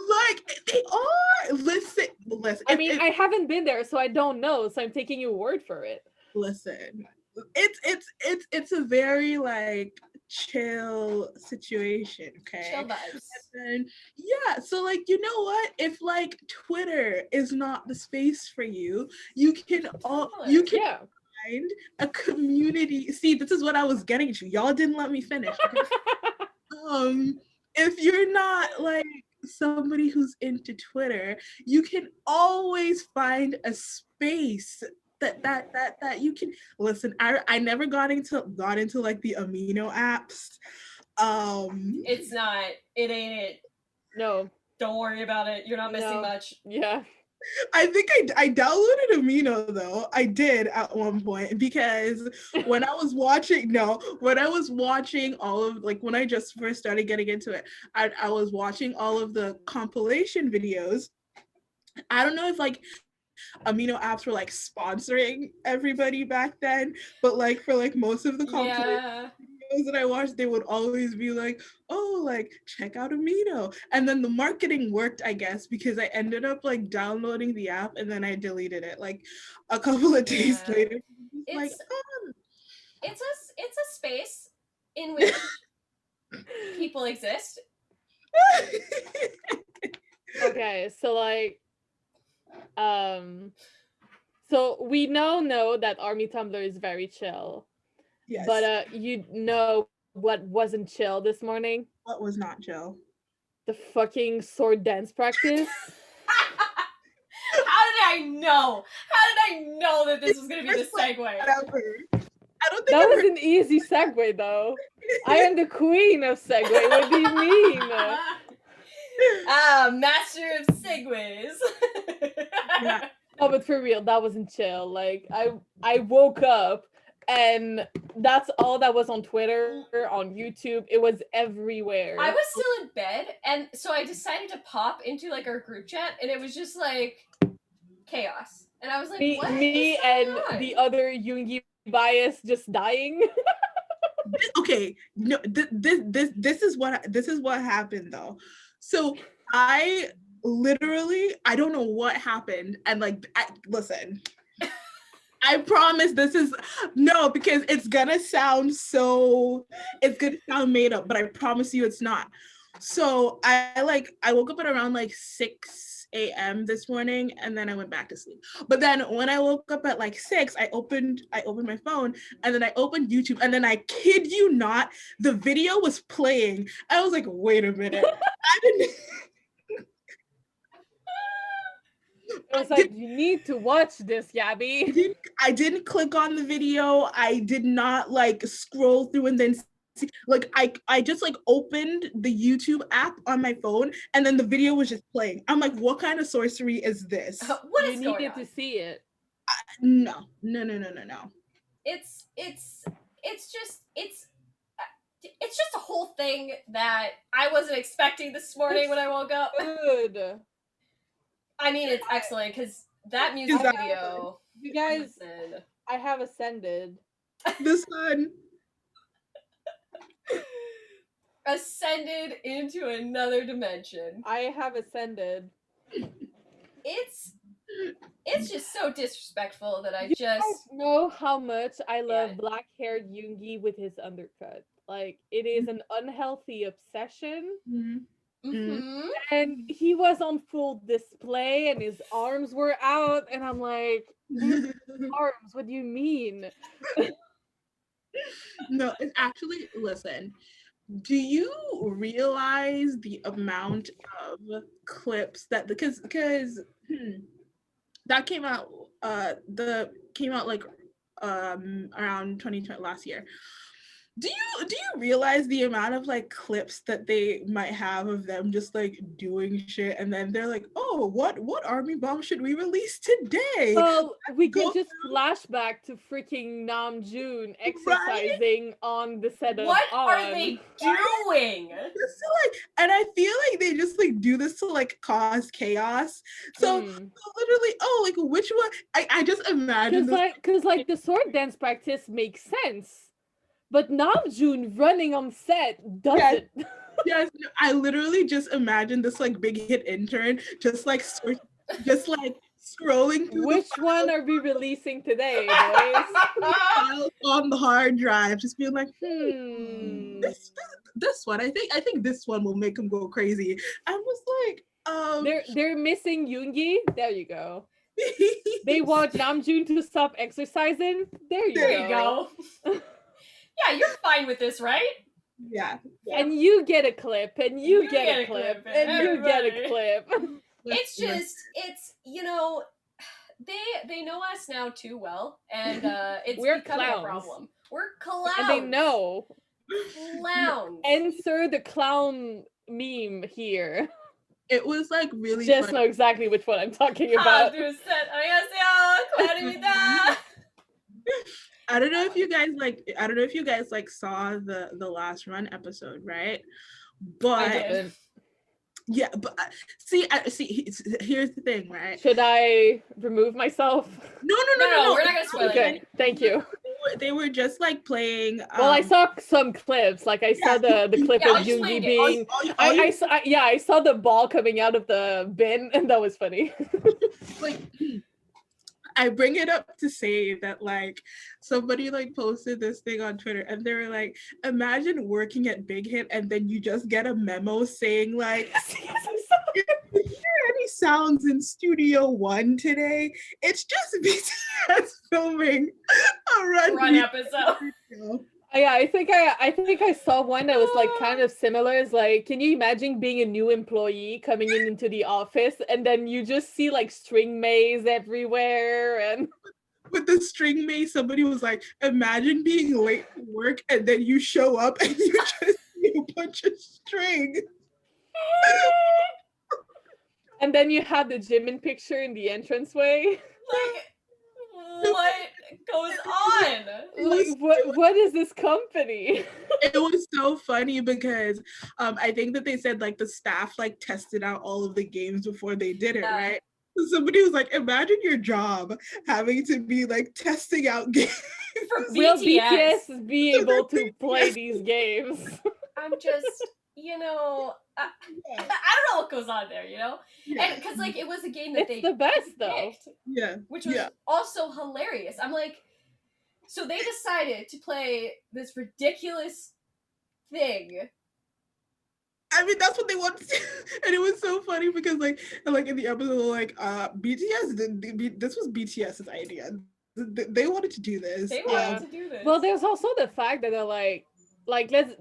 Like they are. Listen. I mean, I haven't been there, so I don't know. So I'm taking your word for it. Listen, it's a very like chill situation, okay? Chill vibes. And yeah, so like you know what? If like Twitter is not the space for you, you can find a community. See, this is what I was getting to. Y'all didn't let me finish. If you're not like somebody who's into Twitter, you can always find a space that you can listen. I never got into like the amino apps. It ain't it. No. Don't worry about it. You're not missing much. Yeah. I think I downloaded Amino though. I did at one point because when I was watching all of like when I just first started getting into it, I was watching all of the compilation videos. I don't know if like amino apps were like sponsoring everybody back then, but like for like most of the compilation videos that I watched, they would always be like, oh, like check out amino. And then the marketing worked, I guess, because I ended up like downloading the app and then I deleted it like a couple of days later. It's a space in which people exist. Okay, so like so we know that Army Tumblr is very chill. Yes. But you know what wasn't chill this morning? What was not chill? The fucking sword dance practice. How did I know? How did I know that this was gonna be the segue? Whatever. I don't think that was an easy segue though. I am the queen of segue. What do you mean? Master of segues. Yeah. No, but for real, that wasn't chill. Like I woke up and that's all that was on Twitter, on YouTube. It was everywhere. I was still in bed, and so I decided to pop into like our group chat, and it was just like chaos. And I was like, what me and on? The other YOONGI bias just dying. Okay, no, this is what happened though. So I literally, I don't know what happened, and like, listen. I promise this is no, because it's gonna sound made up, but I promise you it's not. So I woke up at around like 6 a.m. this morning and then I went back to sleep. But then when I woke up at like 6, I opened my phone and then I opened YouTube and then I kid you not, the video was playing. I was like, wait a minute. I didn't I was like, you need to watch this, Gabby. I didn't click on the video. I did not like scroll through and then see, like I just like opened the YouTube app on my phone and then the video was just playing. I'm like, what kind of sorcery is this? What you is needed to see it. No. It's just a whole thing that I wasn't expecting this morning when I woke up. Good. I mean, it's excellent because that music video. You guys, I have ascended. The sun. Ascended into another dimension. I have ascended. It's just so disrespectful that I you just know how much I love black-haired YOONGI with his undercut. Like, it is an unhealthy obsession. Mm-hmm. Mm-hmm. And he was on full display and his arms were out and I'm like, arms, what do you mean? No, it's actually, listen, do you realize the amount of clips that because that came out, the came out like around 2020 last year. Do you realize the amount of like clips that they might have of them just like doing shit, and then they're like, oh, what army bomb should we release today? Well, we Go can just flashback to freaking Namjoon Right? exercising on the set of What On. are they doing? Just to, like, and I feel like they just like do this to like cause chaos. So literally, oh, like which one? I just imagine Because like the sword dance practice makes sense. But Namjoon running on set doesn't. Yes, no, I literally just imagine this like big hit intern just like scrolling through Which the one are we releasing today, boys? files on the hard drive, just being like, this one. I think this one will make him go crazy. I was like, they're missing Yoongi. There you go. They want Namjoon to stop exercising. There you go. Yeah, you're fine with this, right? Yeah. And you get a clip, and you get a clip, and you get a clip. It's just, it's, you know, they know us now too well, and it's We're becoming clowns. a problem. We're clowns. And they know. Clowns. Insert the clown meme here. It was like really just funny. know exactly which one I'm talking about. I don't know if you guys saw the last Run episode, right? But yeah, but see, here's the thing, right? Should I remove myself? No. We're not gonna spoil it. Thank you. They were just like playing. Well, I saw some clips. Like I saw the clip of Yoongi being. I saw the ball coming out of the bin, and that was funny. Like, I bring it up to say that like somebody like posted this thing on Twitter, and they were like, imagine working at Big Hit and then you just get a memo saying like, "Did you hear any sounds in Studio One today? It's just BTS filming a Run episode." Yeah, I think I saw one that was like kind of similar. It's like, can you imagine being a new employee coming into the office and then you just see like string maze everywhere, and with the string maze, somebody was like, imagine being late to work and then you show up and you just see a bunch of string. And then you have the Jimin picture in the entranceway. Like, what goes on? Like, what is this company? It was so funny because I think that they said like the staff like tested out all of the games before they did it, right? So somebody was like, imagine your job having to be like testing out games. Will BTS be able to play these games? I'm just, you know, I don't know what goes on there, you know? And because like it was a game that it's the best though. Which was also hilarious. I'm like, so they decided to play this ridiculous thing. I mean, that's what they wanted to do. And it was so funny because like in the episode, like BTS, this was BTS's idea. They wanted to do this. They wanted to do this. Well, there's also the fact that they're like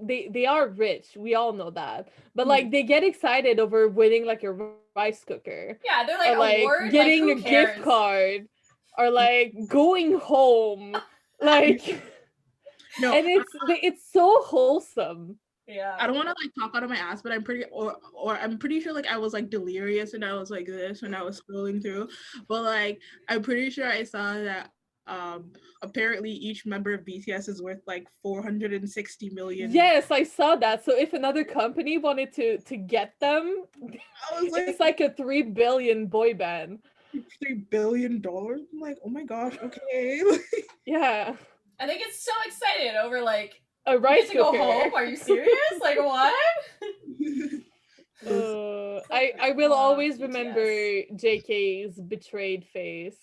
they are rich. We all know that. But like they get excited over winning like a rice cooker. Yeah, they're like, or, like award? getting like, a gift card, or like going home. Like no, and it's so wholesome. Yeah. I don't want to like talk out of my ass, but I'm pretty sure like I was like delirious and I was like this when I was scrolling through. But like I'm pretty sure I saw that apparently each member of BTS is worth like 460 million. Yes, I saw that. So if another company wanted to get them, it's like a 3 billion boy band. $3 billion? I'm like, oh my gosh, okay. Yeah. And they get so excited over like a rice cooker. Go home? Are you serious? Like what? I will always remember JK's betrayed face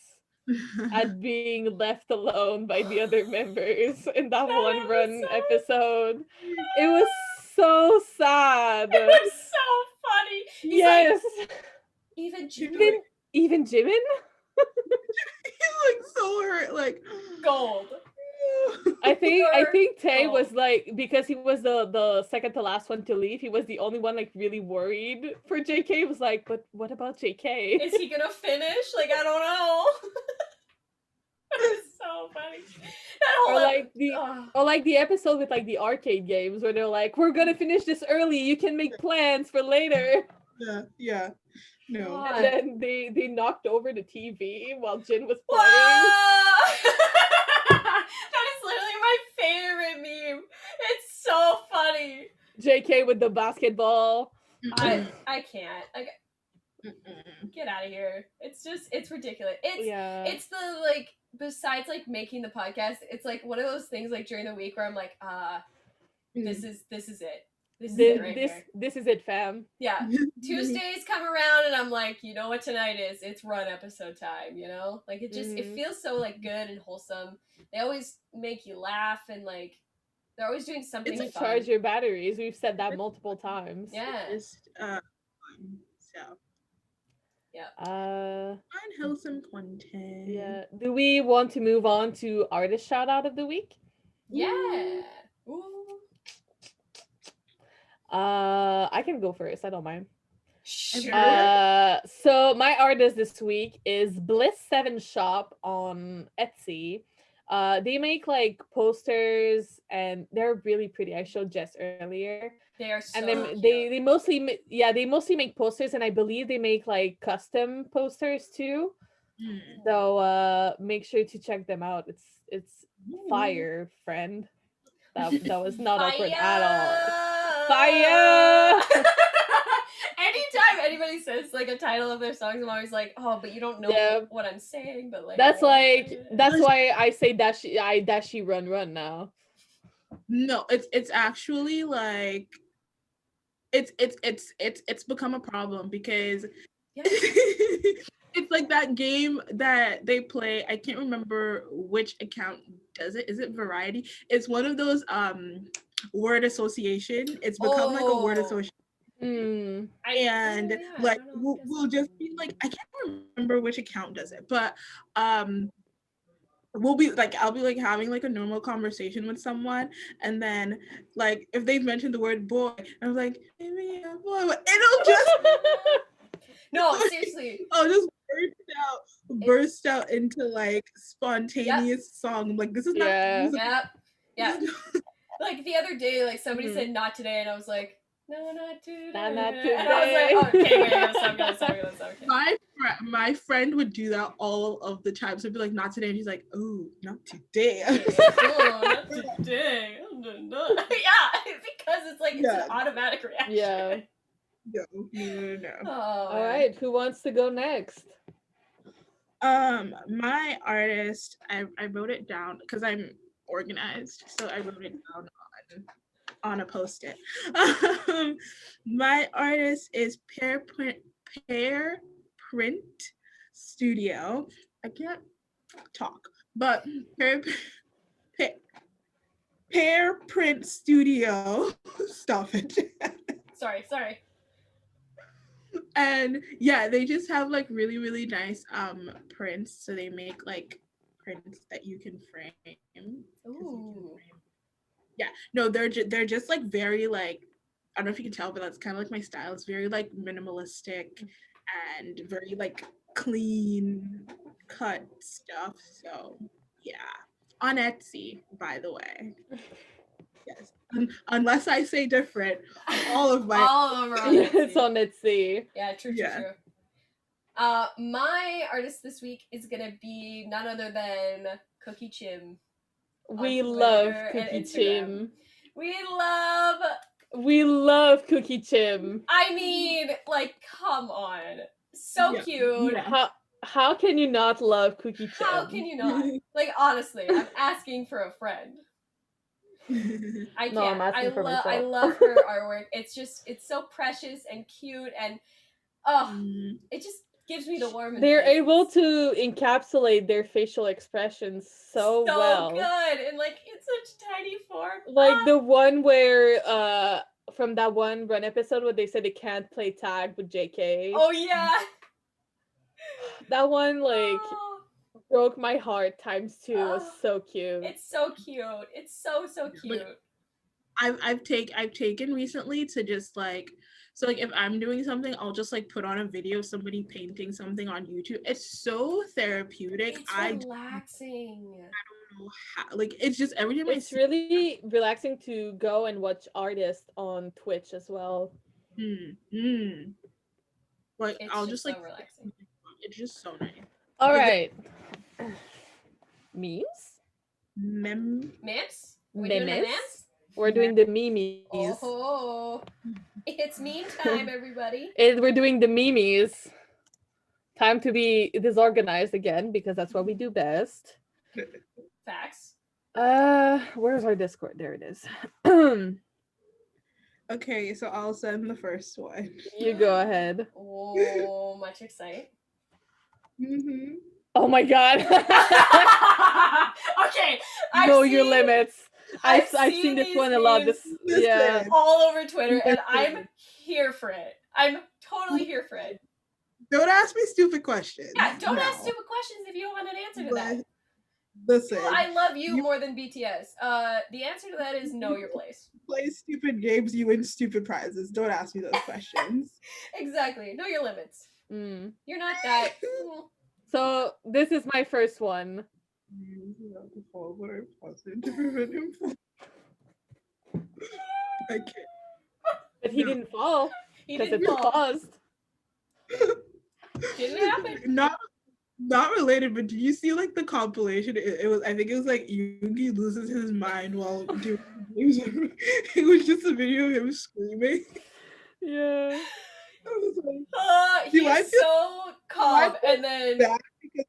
at being left alone by the other members in that one Run episode. It was so sad. It was so funny. He's yes. Like, even Jimin. Even Jimin? He's like so hurt, like gold. I think Tae was like, because he was the second to last one to leave, he was the only one like really worried for JK. He was like, but what about JK? Is he gonna finish? Like, I don't know. It's so funny. That whole or like the episode with like the arcade games where they're like, we're gonna finish this early, you can make plans for later. Yeah. No. God. And then they knocked over the TV while Jin was Whoa! playing. That is literally my favorite meme. It's so funny. JK with the basketball. I can't. Like, get out of here. It's ridiculous. It's the like, besides like making the podcast, it's like one of those things like during the week where I'm like, this is it. This is it right here. This is it, fam. Yeah. Tuesdays come around and I'm like, you know what tonight is? It's run episode time, you know? Like it just it feels so like good and wholesome. They always make you laugh and like they're always doing something fun. Charge your batteries. We've said that multiple times. Yeah. So yeah. Fun, wholesome content. Yeah. Do we want to move on to artist shout out of the week? Yeah. Ooh. I can go first. I don't mind. Sure. So my artist this week is Bliss7 Shop on Etsy. They make like posters and they're really pretty. I showed Jess earlier. They are so and then cute. they mostly make posters, and I believe they make like custom posters too. So make sure to check them out. It's fire, friend. That was not awkward at all. Fire. Anytime anybody says like a title of their songs, I'm always like, oh, but you don't know what I'm saying. But like that's why I say dashy run now. No, it's actually like it's become a problem because it's like that game that they play. I can't remember which account does it. Is it Variety? It's one of those word association. It's become like a word association. And like we'll just be like, I can't remember which account does it, but we'll be like, I'll be like having like a normal conversation with someone, and then like if they've mentioned the word boy, I was like, maybe a boy, and it'll just no, seriously, I'll just burst out into like spontaneous song. I'm like, this is not yeah. Like the other day, like somebody said not today, and I was like, no, not today. Not today. And I was like, oh, okay, wait, I'm gonna stop. My friend would do that all of the time. So I'd be like, not today. And she's like, oh, not today. Oh, not today. Yeah, because it's like, it's an automatic reaction. Yeah. No. Oh, all right, who wants to go next? My artist, I wrote it down because I'm organized. So I wrote it down on a post-it. My artist is Pear Print Studio. I can't talk, but Pear Print Studio. Stop it. Sorry. And yeah, they just have like really, really nice prints. So they make like prints that you can frame. Ooh. Yeah, no, they're just like very like, I don't know if you can tell, but that's kind of like my style. It's very like minimalistic and very like clean cut stuff. So yeah, on Etsy, by the way. Yes, unless I say different, all of them are on Etsy. It's on Etsy. Yeah, true. My artist this week is gonna be none other than Cookie Chim. We love Cookie Chim. We love Cookie Chim. I mean, like, come on. So cute. Yeah. How can you not love Cookie Chim? How can you not? Like, honestly, I'm asking for a friend. I can't. No, I'm asking for myself. I love her artwork. It's so precious and cute, and it just gives me the warm. They're able to encapsulate their facial expressions so well. So good, and like in such tiny form. Like the one where from that one run episode where they said they can't play tag with JK. Oh yeah. That one like broke my heart times 2. It was so cute. It's so cute. It's so cute. I've taken recently to just like So like if I'm doing something, I'll just like put on a video of somebody painting something on YouTube. It's so therapeutic. It's relaxing. I don't know how, like it's just every time I It's see really relaxing to go and watch artists on Twitch as well. like It's I'll just just like so relaxing. it's just so nice. All Is it- right. Memes? Memes? We doing the Memes? memes? We're doing the memes. Oh, it's meme time, everybody. We're doing the memes. Time to be disorganized again because that's what we do best. Facts. Where's our Discord? There it is. Okay, so I'll send the first one. You go ahead. Oh, much excite. Oh my god. Okay, Know your limits. I've I've seen this these one a lot. memes Yeah. all over Twitter, and I'm here for it. I'm totally here for it. Don't ask me stupid questions. Yeah, don't No. ask stupid questions if you don't want an answer to that. Listen, I love you more than BTS. The answer to that is know your place. play stupid games, you win stupid prizes. Don't ask me those questions. Exactly. Know your limits. Mm. You're not that. So this is my first one. I can't. But he didn't fall He because didn't it's fall. paused. Didn't happen. Not related, but did you see like the compilation? It was, I think it was like YOONGI loses his mind while doing games. It was just a video of him screaming. Yeah. I was like, He's so calm, and then bad because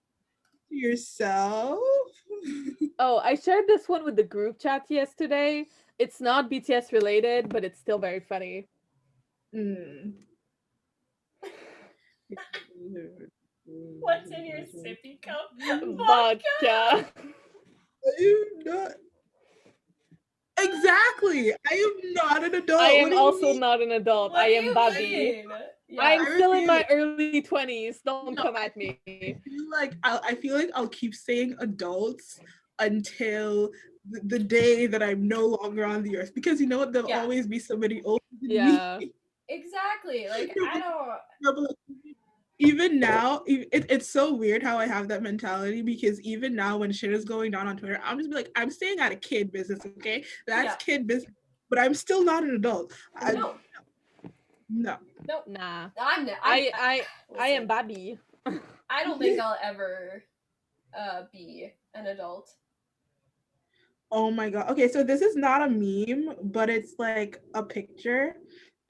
to yourself. Oh, I shared this one with the group chat yesterday. It's not BTS related, but it's still very funny. what's in your sippy cup? Vodka. I am not. Exactly. I am not an adult. I What am do you also mean? not an adult. What I do am you Bobby. mean? Yeah. I'm still in my refuse. early 20s. Don't No, come at me. I feel like I'll keep saying adults until the day that I'm no longer on the earth, because you know what, there'll Yeah. always be somebody older than Yeah. me. Exactly. Like I don't. No, but like, even now, it's so weird how I have that mentality, because even now when shit is going down on Twitter, I'm just be like, I'm staying out of kid business, okay? That's Yeah. kid business, but I'm still not an adult. No. No. Nah. I am Bobby. I don't think I'll ever be an adult. Oh my god. Okay, so this is not a meme, but it's like a picture.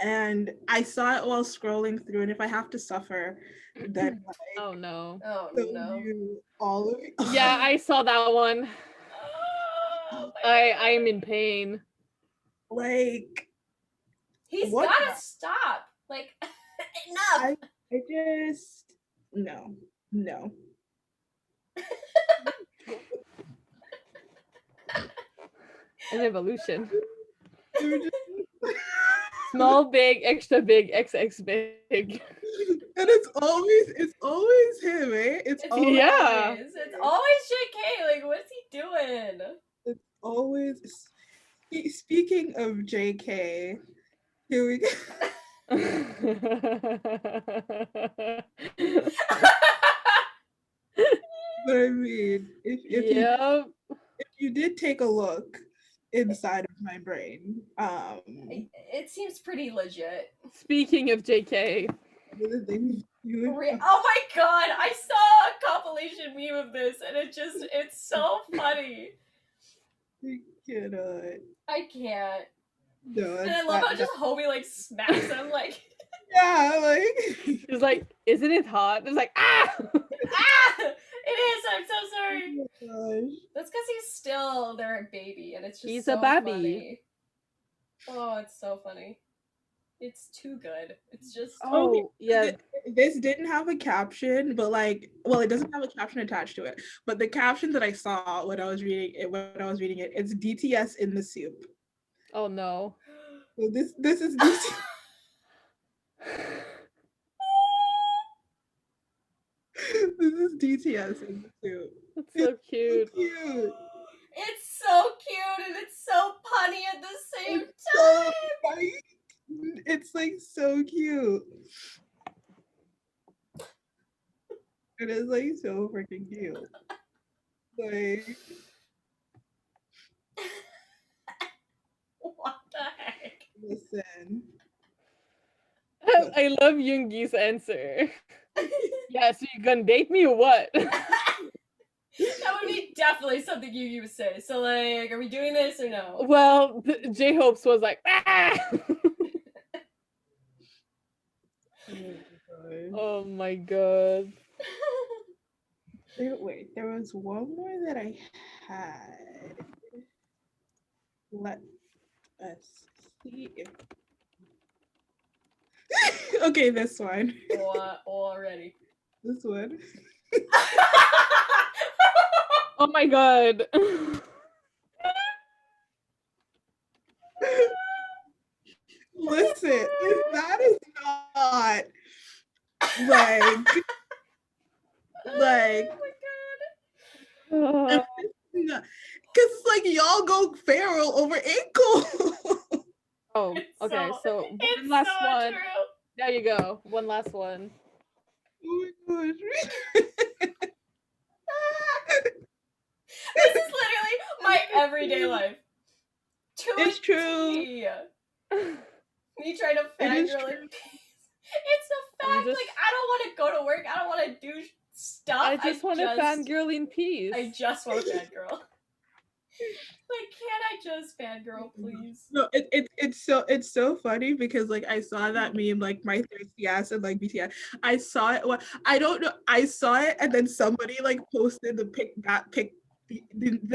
And I saw it while scrolling through, and if I have to suffer, then like, Oh no. Oh so no. you, all of you. Yeah, I saw that one. Oh, I am in pain. Like, he's what gotta the- stop. Like enough. I just no. An evolution. They were just- Small, big, extra big, XX big. And it's always him, eh? It's always Yeah. It's always JK. Like, what's he doing? it's always speaking of JK, here we go. But I mean, if you did take a look inside of my brain, It seems pretty legit. Speaking of JK. the things you Oh my god, I saw a compilation meme of this and it's so funny. cannot. I can't. No, And I love how just Hobie like smacks him like yeah, like He's like, isn't it hot? It's like, ah! ah! It is, I'm so sorry. oh my gosh. That's because he's still their baby and it's just He's so a baby. funny. Oh, it's so funny. It's too good. It's just Oh, yeah. This didn't have a caption, but like, well, it doesn't have a caption attached to it. But the caption that I saw when I was reading it, it's DTS in the soup. Oh no. So this is DTS. This is DTS in the soup. That's so cute. Cute. it's so cute and it's so punny at the same So time. funny. It's like so cute. It is like so freaking cute. Like, What the heck? listen. I love Yoongi's answer. Yeah, so you gonna date me or what? That would be definitely something you would say. So, like, are we doing this or no? Well, J-Hope's was like, ah! Oh my god. Wait, there was one more that I had. Let us see if. Okay, this one. Already. This one. Oh my god. Listen, if that is not like Oh my god. because it's like y'all go feral over ankle. Oh, It's okay, so one it's last so one. true. There you go. One last one. Oh my gosh. This is literally my everyday life. To It's a true. T. Me trying to It is fangirl true. in peace. It's a fact. just- Like, I don't want to go to work. I don't want to do stuff. I just want to fangirl in peace. I just want to fangirl. Like, can I just fangirl, please? No, it's so funny because like I saw that meme like my thirsty ass and like BTS. I saw it. Well, I don't know. I saw it and then somebody like posted the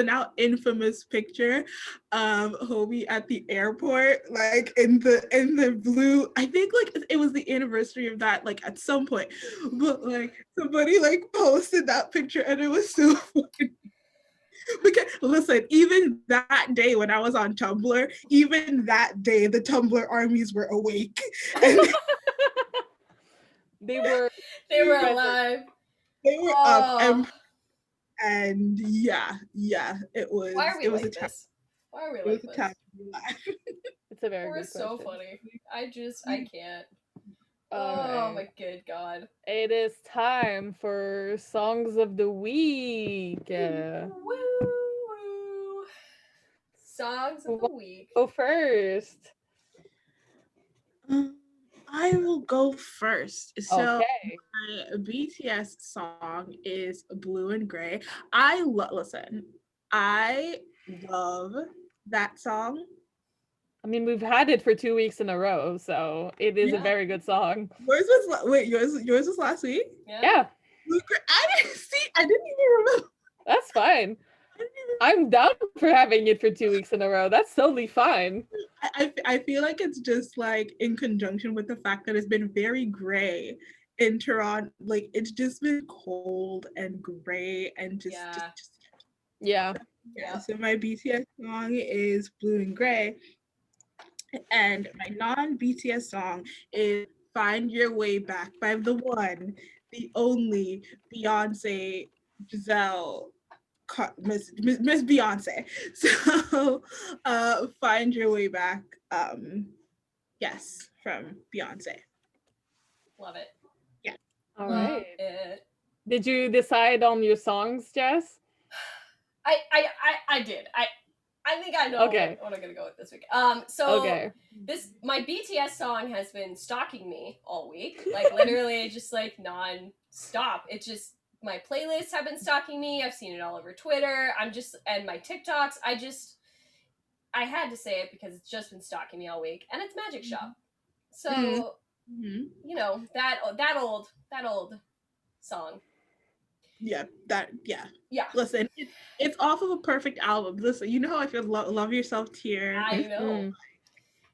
now infamous picture of Hobie at the airport, like in the blue. I think like it was the anniversary of that, like at some point. But like somebody like posted that picture and it was so funny. Because listen, even that day when I was on Tumblr, even that day the Tumblr armies were awake. And They were alive. they were Oh. up and yeah, it was Why are we it was like a time. this? Why are we It like was a this? time to be alive. It's a very We're good so question. funny. I can't. All Oh right. my good god. It is time for songs of the week. Woo woo. Songs of the week. Go first. I will go first. So Okay. my BTS song is Blue and Gray. Listen, I love that song. I mean, we've had it for 2 weeks in a row, so it is a Yeah. very good song. Yours was last week? Yeah, I didn't even remember. that's fine. I'm down for having it for 2 weeks in a row. That's totally fine. I feel like it's just like in conjunction with the fact that it's been very gray in Toronto. Like it's just been cold and gray and just Yeah. So my BTS song is Blue and Gray, and my non-BTS song is Find Your Way Back by the one, the only Beyonce Giselle Miss Beyonce. So Find Your Way Back. Yes, from Beyonce. Love it. Yeah. All Love right. it. Did you decide on your songs, Jess? I did. I think I know Okay. what I'm gonna go with this week. So Okay. my BTS song has been stalking me all week. Like literally just like non-stop. It just my playlists have been stalking me. I've seen it all over Twitter. And my TikToks. I had to say it because it's just been stalking me all week. And it's Magic Shop. So you know, that old song. Yeah, yeah. Yeah. Listen, it's off of a perfect album. Listen, you know how I feel. Love Yourself, Tear. I know.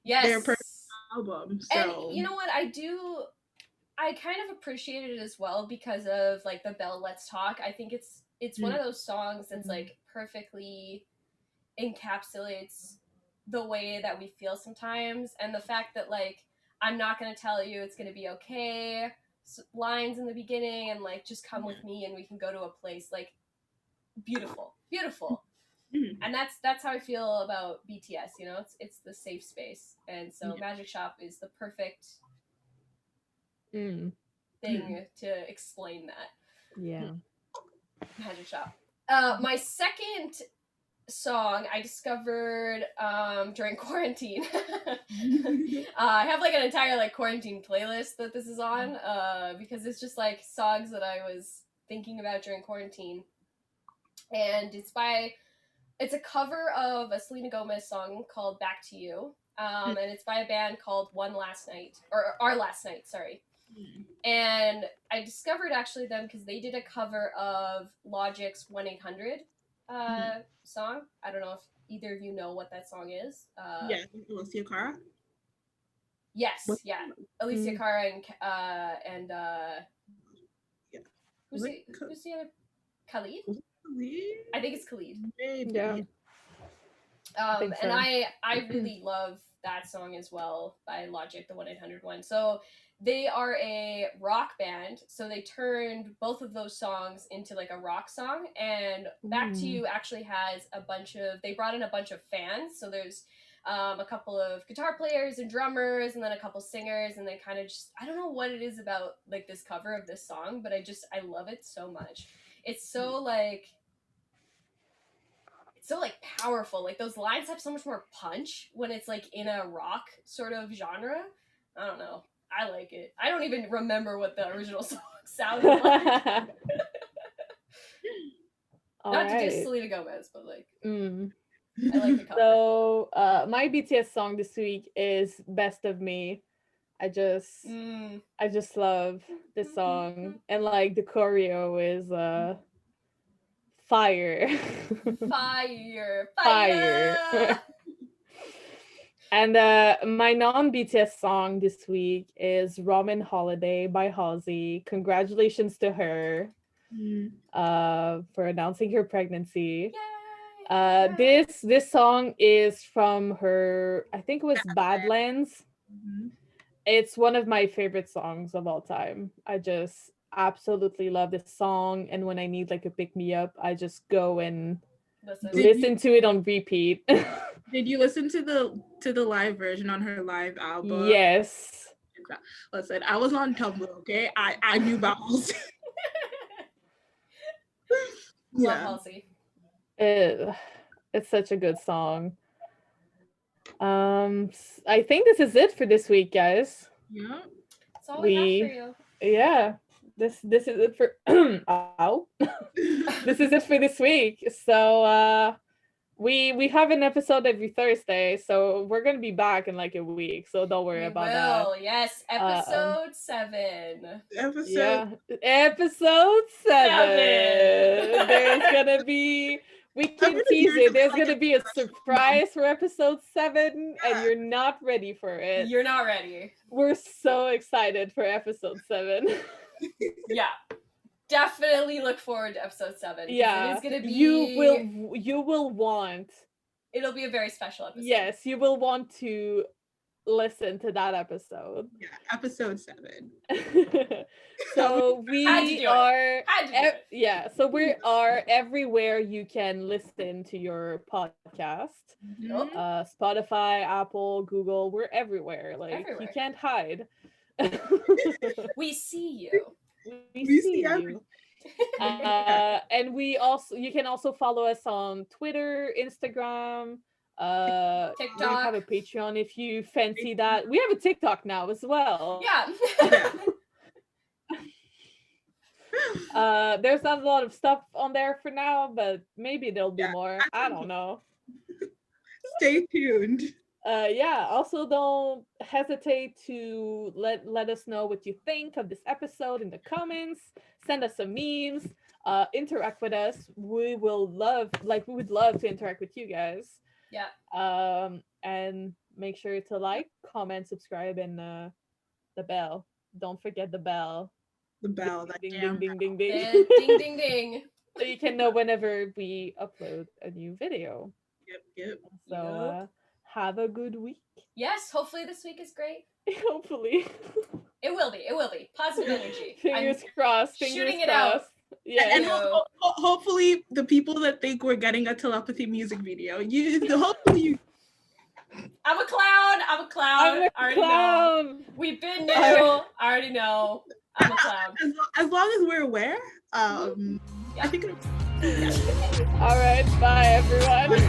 Yes. They're perfect album. So. And you know what? I kind of appreciate it as well because of like the BellLetsTalk. I think it's one of those songs that's like perfectly encapsulates the way that we feel sometimes, and the fact that like I'm not gonna tell you it's gonna be okay lines in the beginning, and like just come with me and we can go to a place like beautiful. And that's how I feel about BTS. You know, it's the safe space, and so Magic Shop is the perfect thing to explain that. Yeah. Magic Shop. My second song I discovered during quarantine. I have like an entire like quarantine playlist that this is on because it's just like songs that I was thinking about during quarantine, and it's a cover of a Selena Gomez song called Back to You, and it's by a band called One Last Night, or Our Last Night, sorry. And I discovered actually them because they did a cover of Logic's 1-800 song. I don't know if either of you know what that song is. Yeah, Alicia Cara. Yes, yeah, Alicia Cara and yeah. who's the other? Khalid? I think it's Khalid. Maybe. Yeah. And I really love that song as well by Logic, the 1-800 one. So they are a rock band, so they turned both of those songs into like a rock song, and Back to You actually has they brought in a bunch of fans, so there's a couple of guitar players and drummers and then a couple singers, and they kind of just, I don't know what it is about like this cover of this song, but I love it so much. It's so like powerful. Like those lines have so much more punch when it's like in a rock sort of genre. I don't know. I like it. I don't even remember what the original song sounded like. Not to diss Selena Gomez, but like I like the cover. So my BTS song this week is Best of Me. I just love this song, and like the choreo is fire. Fire. And my non-BTS song this week is Ramen Holiday by Halsey. Congratulations to her for announcing her pregnancy. This song is from her, I think it was Badlands. It's one of my favorite songs of all time. I just absolutely love this song, and when I need like a pick-me-up, I just go and listen to it on repeat. Did you listen to the live version on her live album? Yes. Listen, I was on Tumblr, okay? I knew about Halsey. Love Halsey. It's such a good song. I think this is it for this week, guys. Yeah. That's all we have for you. Yeah. This is it for ow. This is it for this week. So we have an episode every Thursday, so we're gonna be back in like a week. So don't worry about that. Yes, episode 7. Episode 7. There's gonna be. We can tease it. There's going to be a surprise for episode 7, and you're not ready for it. You're not ready. We're so excited for episode 7. Yeah. Definitely look forward to episode 7. Yeah. It is going to be... You will want... It'll be a very special episode. Yes, you will want to listen to that episode. Yeah, episode 7. So we are so we are everywhere you can listen to your podcast. Spotify, Apple, Google, we're everywhere. Like you can't hide. We see you. We see you. And you can also follow us on Twitter, Instagram, TikTok. We have a Patreon if you fancy that. We have a TikTok now as well. Yeah. There's not a lot of stuff on there for now, but maybe there'll be more. I don't know. Stay tuned. Also don't hesitate to let us know what you think of this episode in the comments. Send us some memes. Interact with us. We would love to interact with you guys. Yeah. And make sure to like, comment, subscribe, and the bell. Don't forget the bell. The bell. Ding, ding, ding, ding, ding. Ding, ding, ding. So you can know whenever we upload a new video. Yep. So have a good week. Yes, hopefully this week is great. Hopefully. It will be. Positive energy. Fingers crossed. Shooting it out. Yeah. And hopefully the people that think we're getting a telepathy music video, hopefully you. I'm a clown. I'm a clown. I already know. We've been new. I already know. I'm a clown. As long as we're aware, Yeah. I think. All right. Bye, everyone.